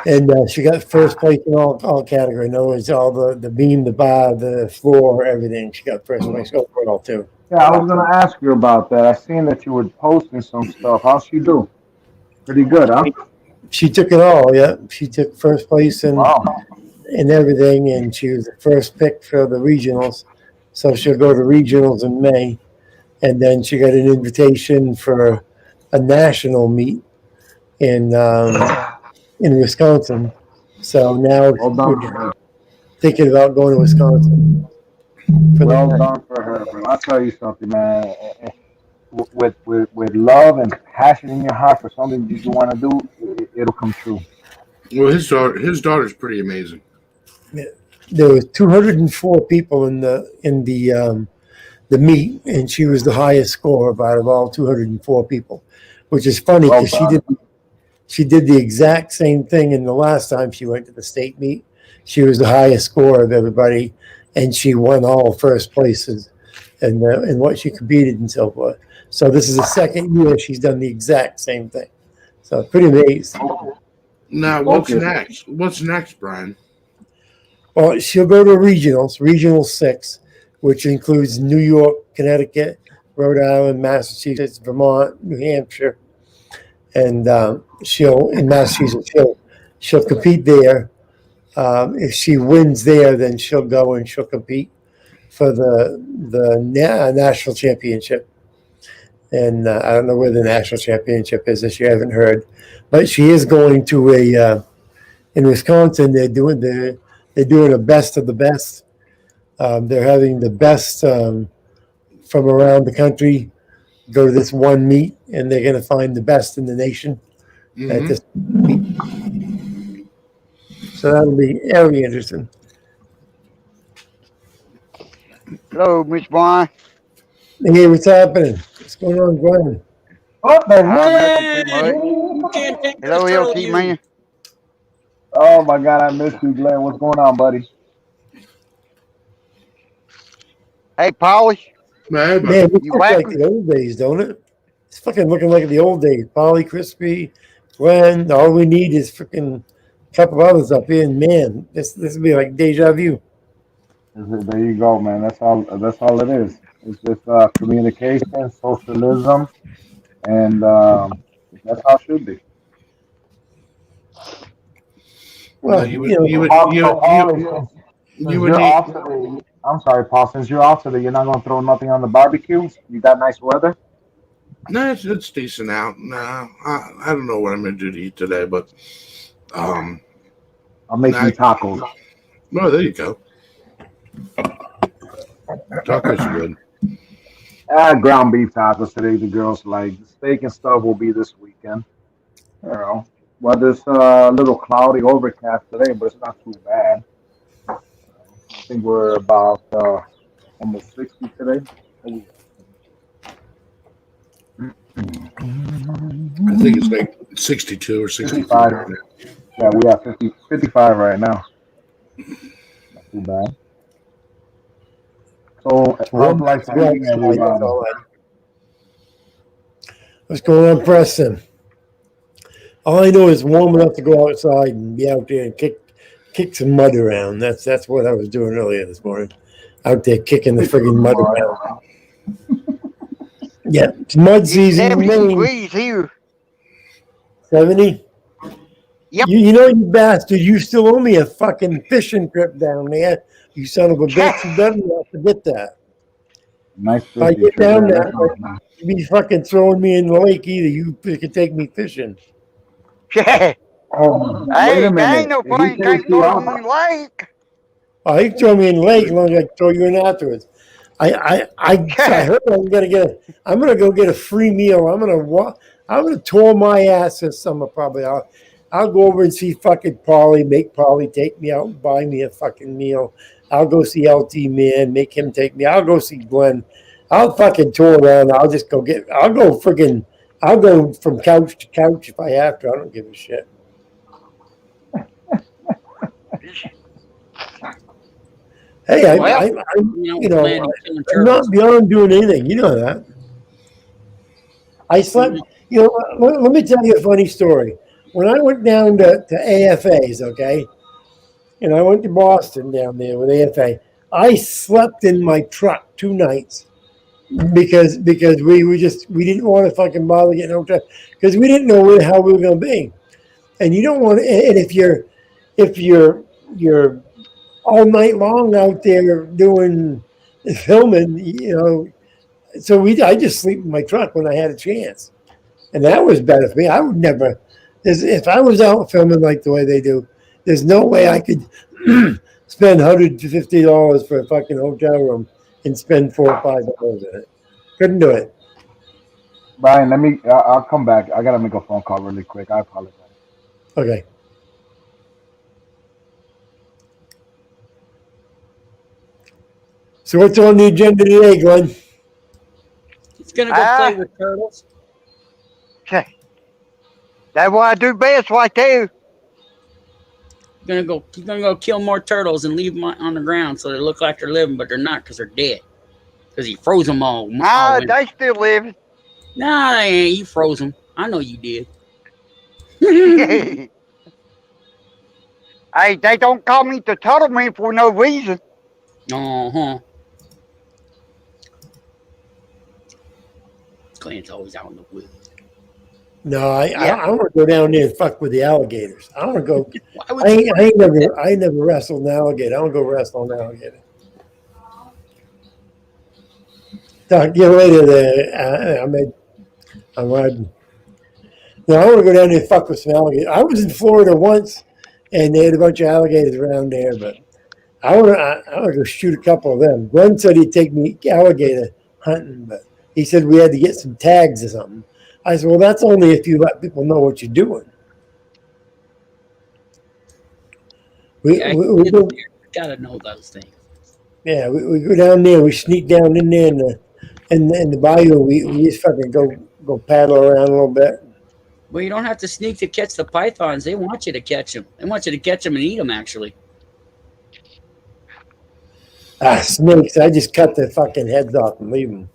And she got first place in all categories. In other words, all the beam, the bar, the floor, everything. She got first place overall too. Yeah, I was going to ask you about that. I seen that you were posting some stuff. How'd she do? Pretty good, huh? She took it all, yeah. She took first place and everything, and she was the first pick for the regionals. So she'll go to regionals in May. And then she got an invitation for a national meet in Wisconsin. So now we're thinking about going to Wisconsin. Well done for her, bro. I'll tell you something, man. With love and passion in your heart for something that you want to do, it'll come true. Well, his daughter's pretty amazing. There was 204 people in the meet, and she was the highest score out of all 204 people, which is funny because she did the exact same thing in the last time she went to the state meet. She was the highest score of everybody, and she won all first places and what she competed and so forth. So this is the second year she's done the exact same thing. So pretty amazing. Now, what's next? What's next, Brian? Well, she'll go to Regional 6, which includes New York, Connecticut, Rhode Island, Massachusetts, Vermont, New Hampshire, and in Massachusetts she'll compete there. If she wins there, then she'll go and she'll compete for the national championship. And I don't know where the national championship is this year. I haven't heard, but she is going to in Wisconsin. They're doing a best of the best. They're having the best from around the country go to this one meet, and they're going to find the best in the nation at this meet. So that'll be very interesting. Hello, Miss Vaughn. Hey, what's happening? What's going on, Glenn? Oh, Hello, LT man. oh my God, I missed you, Glenn. What's going on, buddy? Hey, Polly. Man, it You looks like whacking? the old days, don't it? It's fucking looking like the old days. Polly, Crispy, Glenn. All we need is freaking a couple others up here, and man, this will be like deja vu. There you go, man. That's all it is. It's just communication, socialism, and that's how it should be. Well, You you know, would need. I'm sorry, Paul. Since you're off today, you're not gonna throw nothing on the barbecue. You got nice weather. No, it's decent out. Nah, I don't know what I'm gonna do to eat today, but I'll make you tacos. Oh, there you go. Tacos are good. Ground beef tacos today. The girls like steak and stuff will be this weekend. You know, weather's a little cloudy, overcast today, but it's not too bad. I think we're about almost 60 today. I think it's like 62 or 63. 55. Yeah, we have 55 right now. Not too bad. So, warm like to go outside, that's all what's going on, Preston? All I know is warm enough to go outside and be out there and kick some mud around. That's what I was doing earlier this morning. Out there kicking the friggin' mud around. Yeah, it's mud season. 70 Maine. degrees here. 70? Yep. You know, you bastard, you still owe me a fucking fishing trip down there. You son of a bitch. You better not forget that. Nice. If I get down there, you be fucking throwing me in the lake either. You can take me fishing. Yeah. Oh, wait Hey, a there minute. ain't no If he plane takes can't you throw out- me in the lake. Oh, you can throw me in the lake as long as I throw you in afterwards. I heard I'm gonna go get a free meal. I'm gonna tour my ass this summer probably. I'll go over and see fucking Paulie, make Paulie take me out and buy me a fucking meal. I'll go see LT Man, make him take me. I'll go see Glenn. I'll fucking tour around. I'll go from couch to couch if I have to. I don't give a shit. Hey, I'm not beyond doing anything. You know that. I slept. You know, let me tell you a funny story. When I went down to AFA's, okay, and I went to Boston down there with AFA, I slept in my truck 2 nights because we didn't want to fucking bother getting a hotel because we didn't know where the hell we were going to be, and you don't want to. And if you're all night long out there doing filming, you know. So I just sleep in my truck when I had a chance, and that was better for me. I would never, if I was out filming like the way they do, there's no way I could spend $150 for a fucking hotel room and spend $4 or $5 in it. Couldn't do it. Brian, I'll come back. I gotta make a phone call really quick. I apologize. Okay. So what's on the agenda today, Glenn? He's gonna go play with turtles. Okay. That's what I do best right there. He's gonna go kill more turtles and leave them on the ground so they look like they're living, but they're not because they're dead. Because he froze them all. Nah, they still living. Nah, they ain't. You froze them. I know you did. Hey, they don't call me the Turtle Man for no reason. Uh-huh. Glenn's always out in the woods. No, I want to go down there and fuck with the alligators. I want to go. Why would you I never wrestled an alligator. I want to go wrestle an alligator. Talk to you later there. I'm riding. Now, I want to go down there and fuck with some alligators. I was in Florida once, and they had a bunch of alligators around there, but I want to go shoot a couple of them. Glenn said he'd take me alligator hunting, but he said we had to get some tags or something. I said, well, that's only if you let people know what you're doing. We gotta know those things. Yeah, we go down there. We sneak down in there in the bayou. We just fucking go paddle around a little bit. Well, you don't have to sneak to catch the pythons. They want you to catch them. They want you to catch them and eat them, actually. Snakes! I just cut their fucking heads off and leave them.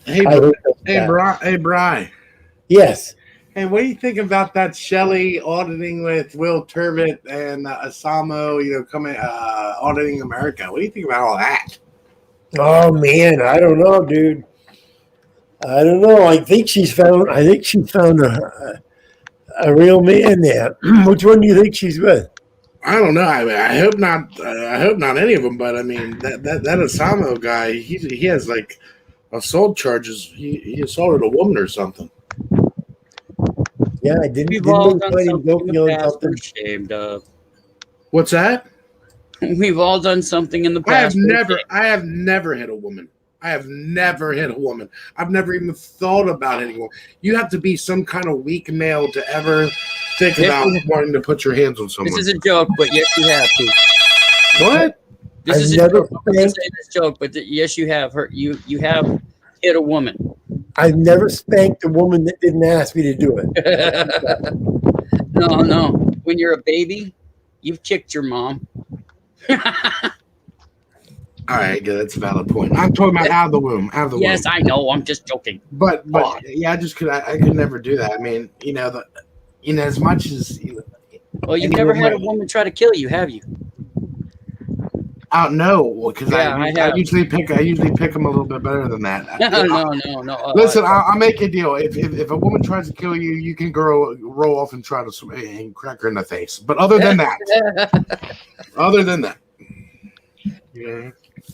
Hey, Bri. Yes. Hey, what do you think about that Shelley auditing with Will Turvitt and Asamo? Coming auditing America. What do you think about all that? Oh man, I don't know, dude. I don't know. I think she found a real man there. Which one do you think she's with? I don't know. I hope not. I hope not any of them. But I mean, that Asamo guy, he has like assault charges. He assaulted a woman or something. Yeah, I didn't. We've all done find him something in guilty the on past something. we're ashamed of. What's that? We've all done something in the I past. have never hit a woman. I have never hit a woman. I've never even thought about hitting a woman. You have to be some kind of weak male to ever think about wanting to put your hands on someone. This is a joke, but yes, you have to. What? This I've is a never joke. I'm gonna say this joke, but yes, you have hurt. You have hit a woman. I've never spanked a woman that didn't ask me to do it. No. When you're a baby, you've kicked your mom. All right, good. That's a valid point. I'm talking about out of the womb. Yes, I know. I'm just joking. But yeah, I could never do that. I mean, as much as Well, you've never had a woman try to kill you, have you? No, because Yeah, I usually pick them a little bit better than that. No. Listen, I'll make a deal. If a woman tries to kill you, you can roll off and try to and crack her in the face. But other than that, yeah.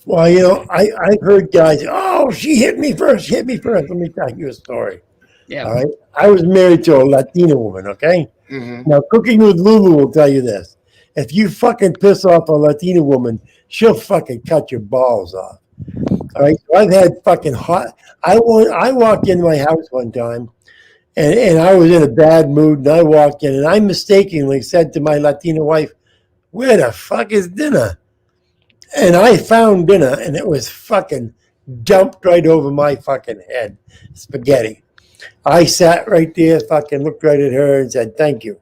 Well, I've heard guys, oh, she hit me first. Let me tell you a story. Yeah. All right. I was married to a Latina woman, okay? Mm-hmm. Now, Cooking with Lulu will tell you this. If you fucking piss off a Latina woman, she'll fucking cut your balls off. All right. So I've had fucking hot. I walked in my house one time and I was in a bad mood and I walked in and I mistakenly said to my Latina wife, where the fuck is dinner? And I found dinner and it was fucking dumped right over my fucking head. Spaghetti. I sat right there, fucking looked right at her and said, thank you.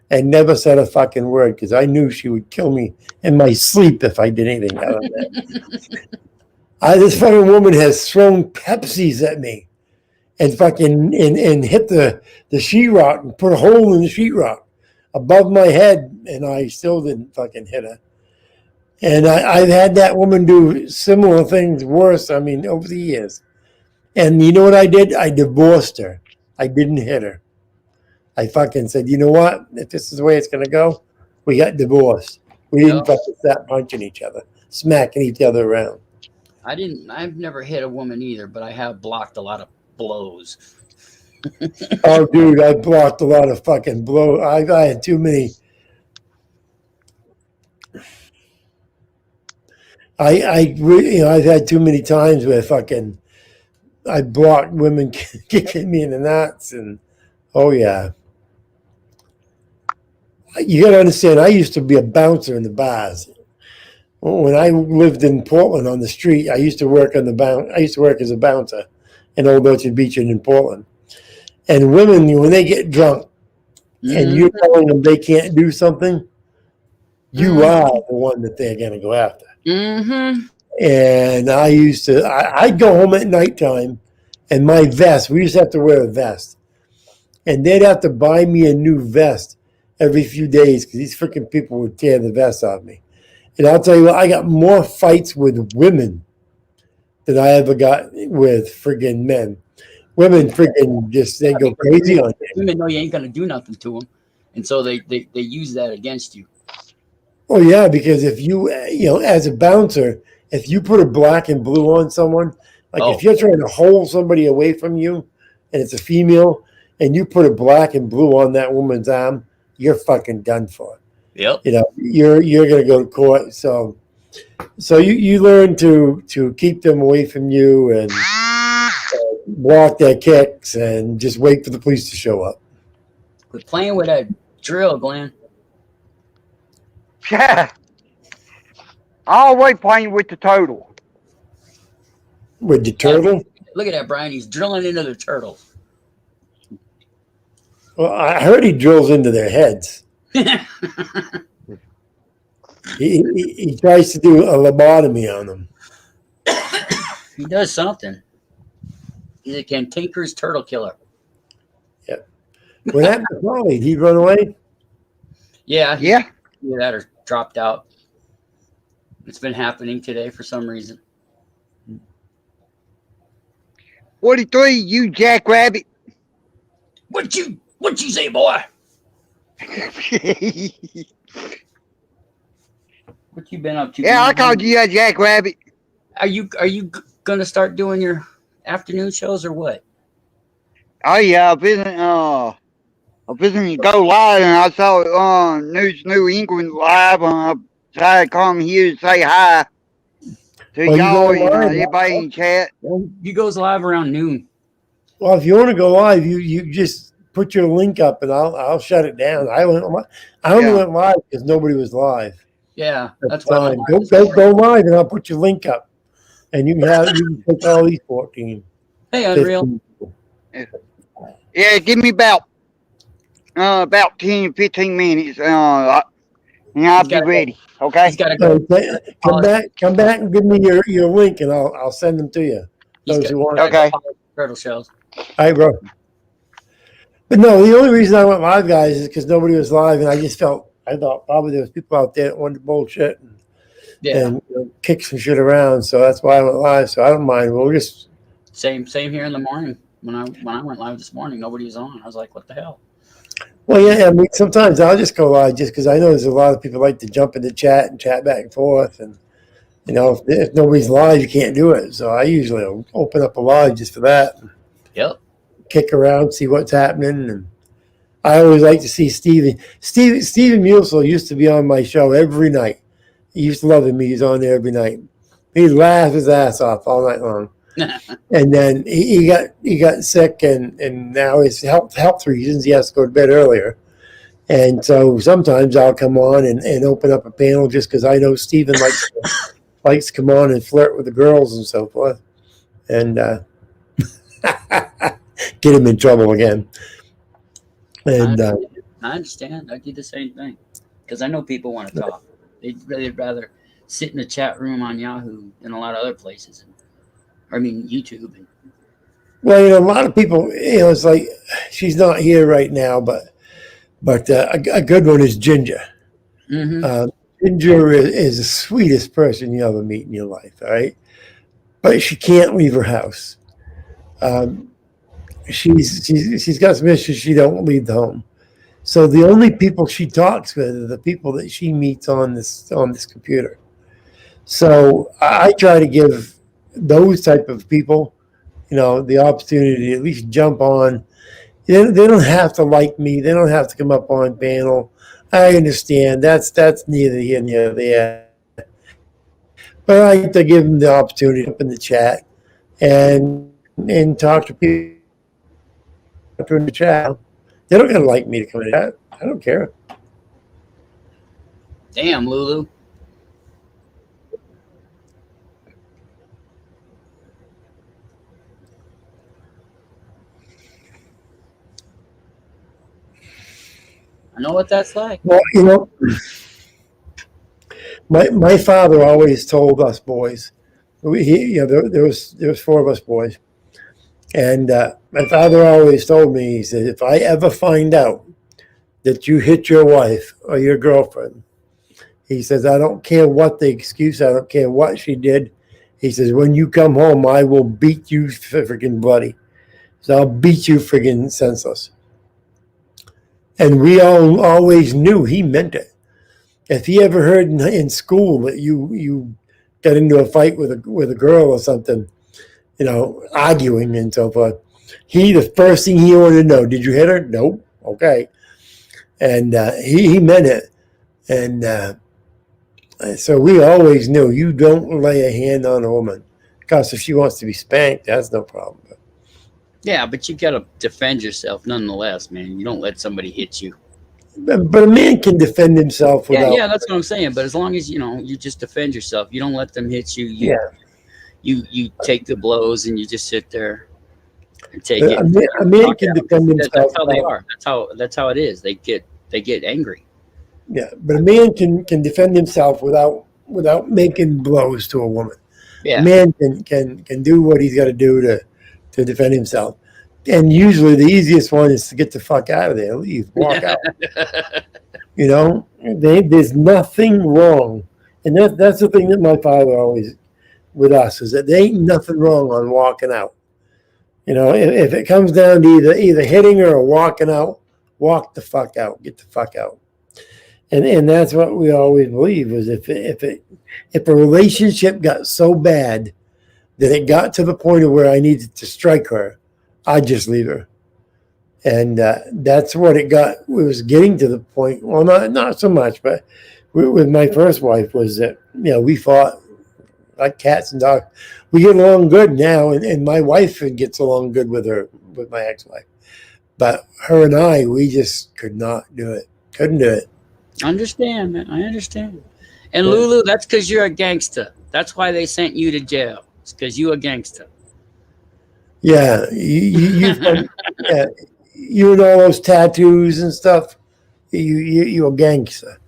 And never said a fucking word because I knew she would kill me in my sleep if I did anything out of that. This fucking woman has thrown Pepsis at me and fucking and hit the sheetrock and put a hole in the sheetrock above my head, and I still didn't fucking hit her. And I've had that woman do similar things worse, over the years. And you know what I did? I divorced her. I didn't hit her. I fucking said, you know what? If this is the way it's going to go, we got divorced. We didn't fucking stop punching each other, smacking each other around. I've never hit a woman either, but I have blocked a lot of blows. Oh, dude, I blocked a lot of fucking blows. I had too many. I've had too many times where fucking I blocked women kicking me in the nuts, and oh yeah. You gotta understand, I used to be a bouncer in the bars. When I lived in Portland on the street, I used to work as a bouncer in Old Orchard Beach and in Portland. And women, when they get drunk and you're telling them they can't do something, you are the one that they're gonna go after. Mm-hmm. And I'd go home at nighttime and my vest, we used to have to wear a vest. And they'd have to buy me a new vest every few days because these freaking people would tear the vest off me. And I'll tell you what, I got more fights with women than I ever got with friggin' men. Women freaking they go crazy on you. Women know you ain't going to do nothing to them. And so they use that against you. Oh, yeah, because if you as a bouncer, if you put a black and blue on someone, Like Oh. if you're trying to hold somebody away from you, and it's a female, and you put a black and blue on that woman's arm, you're fucking done for. Yep. You know, you're gonna go to court. So you learn to keep them away from you and block their kicks and just wait for the police to show up. Quit playing with that drill, Glenn. Yeah. Always playing with the total. With the turtle. Look at that, Brian. He's drilling into the turtle. Well, I heard he drills into their heads. He tries to do a lobotomy on them. He does something. He's a cantankerous turtle killer. What happened to Polly? Did he run away? Yeah. Yeah. Either that or dropped out. It's been happening today for some reason. 43, you jackrabbit. What you say, boy? What you been up to? Yeah, I called you a jackrabbit. Are you gonna start doing your afternoon shows or what? Oh yeah, I visiting Go Live and I saw News New England live and I decided to come here to say hi to Well, you y'all go and live, everybody in chat. Well, he goes live around noon. Well, if you want to go live, you just put your link up and I'll shut it down. I only went live because nobody was live. Yeah, That's that's why. fine. Go live and I'll put your link up, and you can take all these 14. Hey, Unreal. 15. Yeah, give me about 10, 15 minutes and I'll be ready. Okay? He's got to go. Come back and give me your link and I'll send them to you. Those who want. Okay. Turtle shells. All right, bro. But no, the only reason I went live, guys, is because nobody was live, and I thought probably there was people out there that wanted to bullshit Yeah. and kick some shit around. So that's why I went live. So I don't mind. We'll just Same here in the morning. When I went live this morning, nobody was on. I was like, what the hell? Well, yeah, I mean, sometimes I'll just go live just because I know there's a lot of people like to jump in the chat and chat back and forth. And, if nobody's live, you can't do it. So I usually open up a live just for that. Yep. Kick around, see what's happening. And I always like to see Steven. Steven Musil used to be on my show every night. He used to love him. He's on there every night. He'd laugh his ass off all night long. And then he got sick, and now his health reasons he has to go to bed earlier. And so sometimes I'll come on and open up a panel just because I know Steven likes to come on and flirt with the girls and so forth, and get him in trouble again. And I understand. I do the same thing because I know people want to talk. They'd rather sit in the chat room on Yahoo than a lot of other places. YouTube. well, a lot of people, it's like she's not here right now, but a good one is Ginger. Mm-hmm. Ginger is the sweetest person you ever meet in your life, all right? But she can't leave her house. She's got some issues. She don't leave the home. So the only people she talks with are the people that she meets on this computer. So I try to give those type of people, the opportunity to at least jump on. They don't have to like me. They don't have to come up on panel. I understand. That's neither here nor there. But I like to give them the opportunity to up in the chat and talk to people in the chat. They don't gotta like me to come in that. I don't care. Damn, Lulu. I know what that's like. Well, my father always told us boys. There was four of us boys, and my father always told me, he said, if I ever find out that you hit your wife or your girlfriend, he says, I don't care what the excuse, I don't care what she did. He says, when you come home, I will beat you friggin' bloody. So I'll beat you friggin' senseless. And we all always knew he meant it. If he ever heard in school that you got into a fight with a girl or something, arguing and so forth. The first thing he wanted to know, did you hit her? Nope. Okay. And he meant it. And so we always knew you don't lay a hand on a woman. Because if she wants to be spanked, that's no problem. Yeah, but you got to defend yourself nonetheless, man. You don't let somebody hit you. But a man can defend himself without. Yeah, that's what I'm saying. But as long as you just defend yourself, you don't let them hit you. You take the blows and you just sit there and take it. A man can defend himself. That's how they are. That's how it is. They get angry. Yeah, but a man can defend himself without making blows to a woman. Yeah, A man can do what he's got to do to defend himself. And usually the easiest one is to get the fuck out of there, leave, walk out. There's nothing wrong. And that's the thing that my father always with us is that there ain't nothing wrong on walking out. If it comes down to either hitting her or walking out, walk the fuck out, get the fuck out. And that's what we always believe was if a relationship got so bad that it got to the point of where I needed to strike her, I'd just leave her. And that's what it got. It was getting to the point, well, not so much, but with my first wife was that, we fought like cats and dogs. We get along good now, and my wife gets along good with my ex-wife. But her and I, we just could not do it. Couldn't do it. I understand, man. I understand. And Lulu, that's because you're a gangster. That's why they sent you to jail. It's because you a gangster. Yeah, you and all those tattoos and stuff. You a gangster.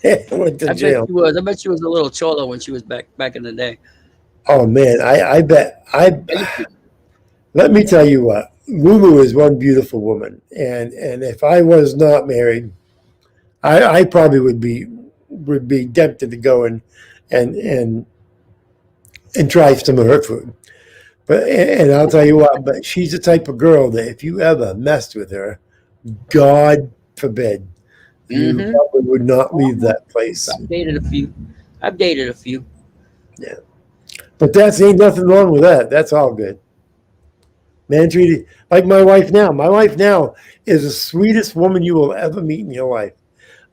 Went to jail. I bet she was a little cholo when she was back in the day. Oh man, I bet. Let me tell you what. Lulu is one beautiful woman, and if I was not married, I probably would be tempted to go and try some of her food. But and I'll tell you what, but she's the type of girl that if you ever messed with her, God forbid, you probably would not leave that place. I've dated a few. Yeah, but ain't nothing wrong with that. That's all good. Man treated like my wife now. My wife now is the sweetest woman you will ever meet in your life.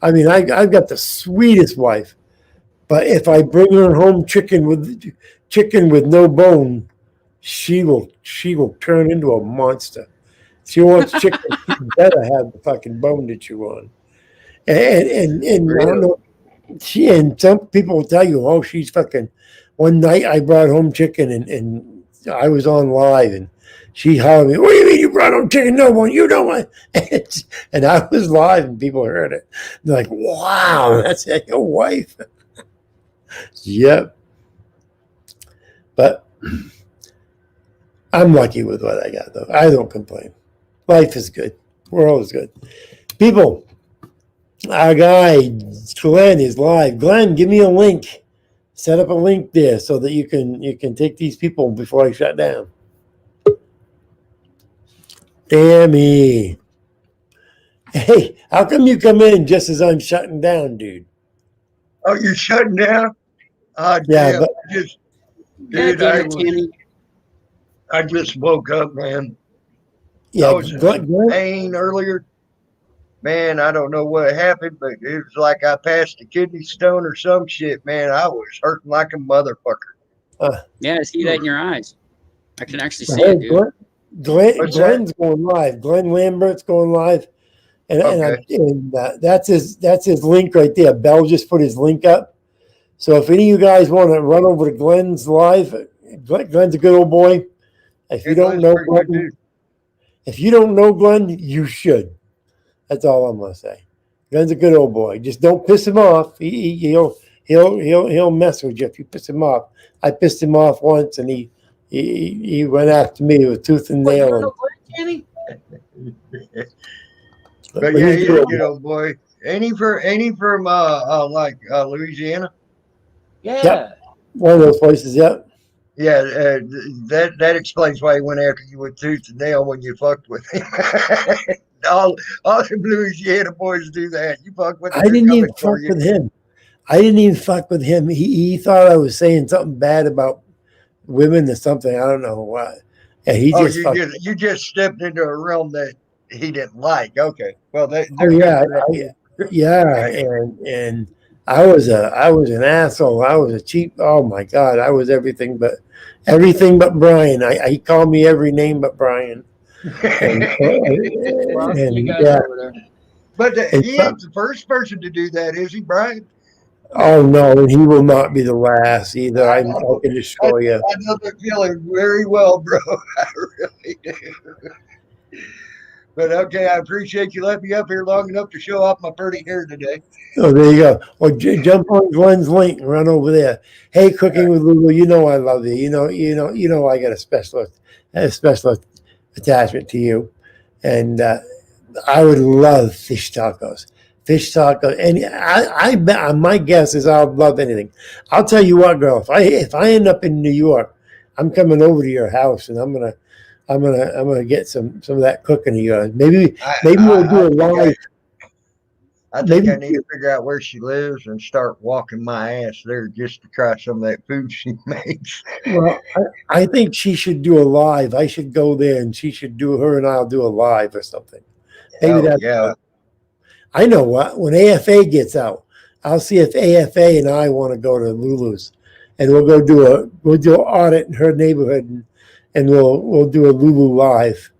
I mean, I've got the sweetest wife. But if I bring her home chicken with no bone, she will turn into a monster. She wants chicken. She better have the fucking bone to chew on. And I don't know. And some people will tell you, oh, she's fucking. One night I brought home chicken and I was on live and she hollered me, what do you mean you brought home chicken? No one, you don't want. And I was live and people heard it. They're like, wow, that's your wife. Yep. But I'm lucky with what I got, though. I don't complain. Life is good. World is good. People, our guy Glenn is live. Glenn, give me a link. Set up a link there so that you can take these people before I shut down. Dammy. Hey, how come you come in just as I'm shutting down, dude? Oh, you're shutting down? Yeah, but dude, I just woke up, man. yeah, I was in pain earlier. Man, I don't know what happened, but it was like I passed a kidney stone or some shit, man. I was hurting like a motherfucker. Yeah, I see that in your eyes. I can actually see it, dude. Glenn's going live. Glenn Lambert's going live, and that's his link right there. Bell just put his link up. So if any of you guys want to run over to Glenn's live, Glenn's a good old boy. If you don't know Glenn, you should. That's all I'm gonna say. Glenn's a good old boy. Just don't piss him off. He'll mess with you if you piss him off. I pissed him off once, and he went after me with tooth and nail. But yeah, he's a good old boy. Ain't he from Louisiana? Yeah. Yep. One of those places, yep. Yeah, that explains why he went after you with tooth and nail when you fucked with him. all the Louisiana boys do that. You fuck with him. I didn't even fuck with him. I didn't even fuck with him. He thought I was saying something bad about women or something. I don't know what. Yeah, he Oh, just fucked. you just stepped into a realm that he didn't like. Okay, well Oh they're good yeah, for that. yeah, and I was an asshole. I was a cheap. Oh my god, I was everything but Brian. He called me every name but Brian. And, Well, you and guys yeah, over there. But and he ain't the first person to do that, is he, Brian? oh no, and he will not be the last either. I know. can assure you. I know the feeling very well, bro. I really do. But okay, I appreciate you letting me up here long enough to show off my pretty hair today. Oh, there you go. Well, jump on Glenn's link and run over there. Hey, Cooking with Lulu, you know I love you. You know I got a special attachment to you, and I would love fish tacos. Fish tacos, and I bet my guess is I'll love anything. I'll tell you what, girl. If I end up in New York, I'm coming over to your house, and I'm gonna get some of that cooking of yours. Maybe we'll do a live. I think I need to figure out where she lives and start walking my ass there just to try some of that food she makes. Well, I think she should do a live. I should go there, and she should do. Her and I'll do a live or something. Maybe that's. Yeah. I know what. When AFA gets out, I'll see if AFA and I want to go to Lulu's, and we'll do an audit in her neighborhood, and we'll do a Lulu live.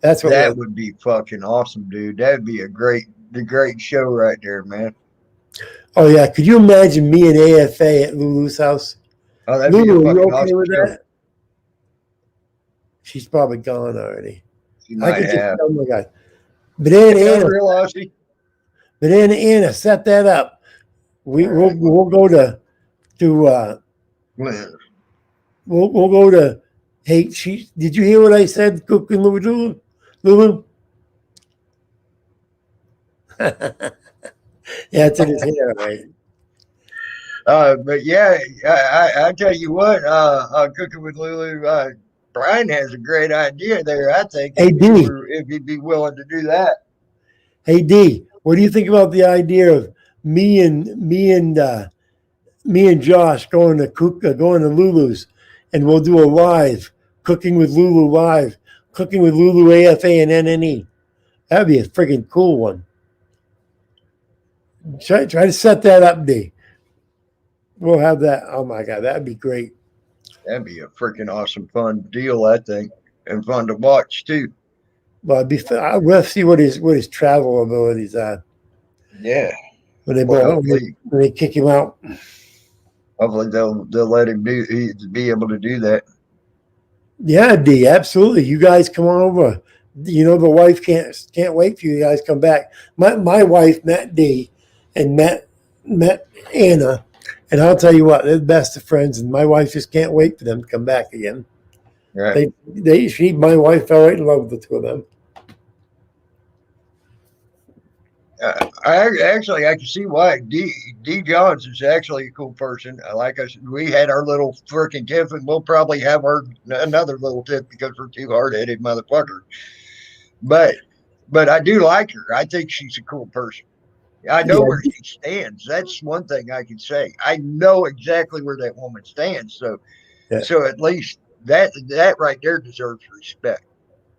That's what that would be fucking awesome, dude. That'd be a great show right there, man. Oh yeah, could you imagine me and AFA at Lulu's house? Oh, that'd Lulu, be a are you fucking okay awesome with show. that? She's probably gone already. She might have. Oh my god! Banana Anna, set that up. We'll go to we'll go to. Hey, did you hear what I said? Cooking Lulu. Yeah, it's in his hair, right? But yeah, I tell you what, Cooking with Lulu, Brian has a great idea there. I think Hey, D. if he'd be willing to do that. Hey D, what do you think about the idea of me and Josh going to Lulu's, and we'll do a live Cooking with Lulu live, Cooking with Lulu AFA and NNE. That'd be a freaking cool one. Try to set that up, D. We'll have that. Oh my god, that'd be great. That'd be a freaking awesome, fun deal, I think, and fun to watch too. Well, we'll see what his travel abilities are. Yeah. When they kick him out. Hopefully they'll let him be able to do that. Yeah, D, absolutely. You guys come on over. You know the wife can't wait for you guys to come back. My wife met D and met Anna, and I'll tell you what, they're the best of friends, and my wife just can't wait for them to come back again. Right. My wife fell right in love with the two of them. I can see why. D Johns is actually a cool person. Like I said, we had our little freaking tiff, and we'll probably have another little tiff because we're two hard-headed motherfuckers. But I do like her. I think she's a cool person. I know where she stands. That's one thing I can say. I know exactly where that woman stands. So at least that right there deserves respect.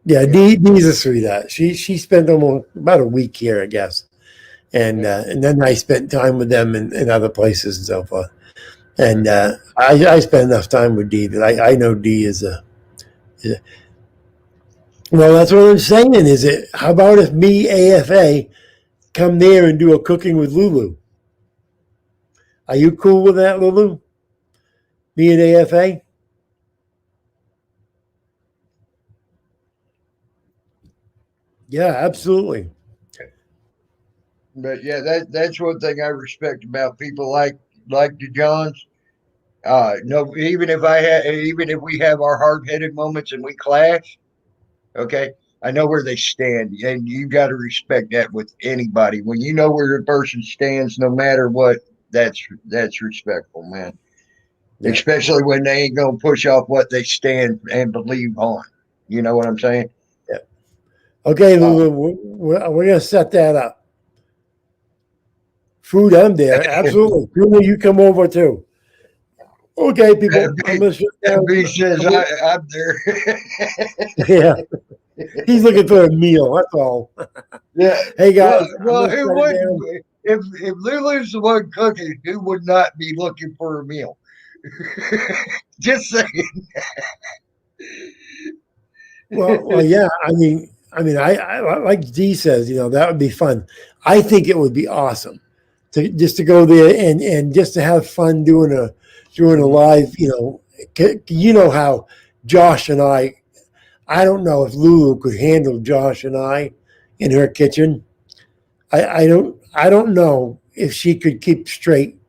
Yeah, Dee's a sweetheart. She spent almost about a week here, I guess, and then I spent time with them in other places and so forth. And I spent enough time with Dee that I know Dee is a. Well, that's what I'm saying. How about if me AFA come there and do a Cooking with Lulu? Are you cool with that, Lulu? Me and AFA. Yeah, absolutely. But yeah, that's one thing I respect about people like the Johns. No, even if we have our hard-headed moments and we clash, okay, I know where they stand, and you got to respect that with anybody. When you know where a person stands, no matter what, that's respectful, man. Yeah. Especially when they ain't gonna push off what they stand and believe on. You know what I'm saying? Yeah. Okay, Lulu, we're gonna set that up Food, I'm there. Absolutely. Bruno, you come over too. Okay, people. I'm gonna shut down. FB says I'm there. Yeah. He's looking for a meal. That's all. Yeah. Hey guys. Well, I'm gonna who shut it wouldn't? down. If Lulu's the one cooking, who would not be looking for a meal? Just saying. Well, yeah. I mean, I like Dee says, that would be fun. I think it would be awesome to go there and just to have fun doing a live. How Josh and I don't know if Lulu could handle Josh and I in her kitchen. I don't know if she could keep straight.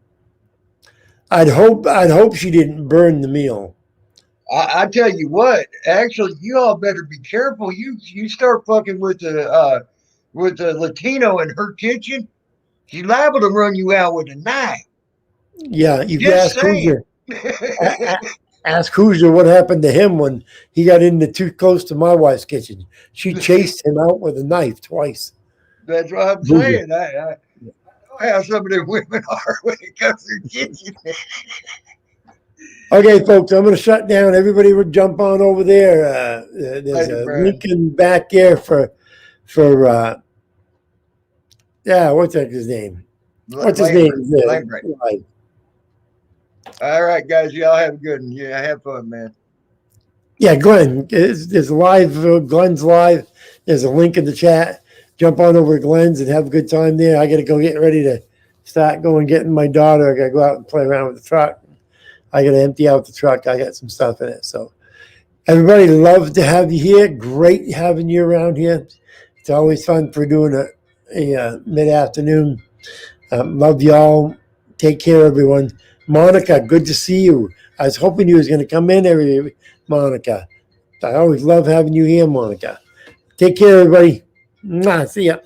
I'd hope she didn't burn the meal. I tell you what, actually, you all better be careful. You start fucking with the Latino in her kitchen, she's liable to run you out with a knife. Yeah, you can Just ask saying. Hoosier. Ask Hoosier what happened to him when he got into too close to my wife's kitchen. She chased him out with a knife twice. That's what I'm Hoosier. saying. I know how some of them women are when it comes to the kitchen. Okay, folks, I'm going to shut down. Everybody would jump on over there. There's Later, a Brad. Lincoln back there for what's his name? What's his name? Lambert. All right, guys, y'all have a good one. Yeah, have fun, man. Yeah, Glenn. There's live. Glenn's live. There's a link in the chat. Jump on over to Glenn's and have a good time there. I got to go get ready to start going getting my daughter. I got to go out and play around with the truck. I got to empty out the truck. I got some stuff in it. So everybody, love to have you here. Great having you around here. It's always fun for doing a mid-afternoon. Love y'all. Take care, everyone. Monica, good to see you. I was hoping you was going to come in, Monica. I always love having you here, Monica. Take care, everybody. Mwah, see ya.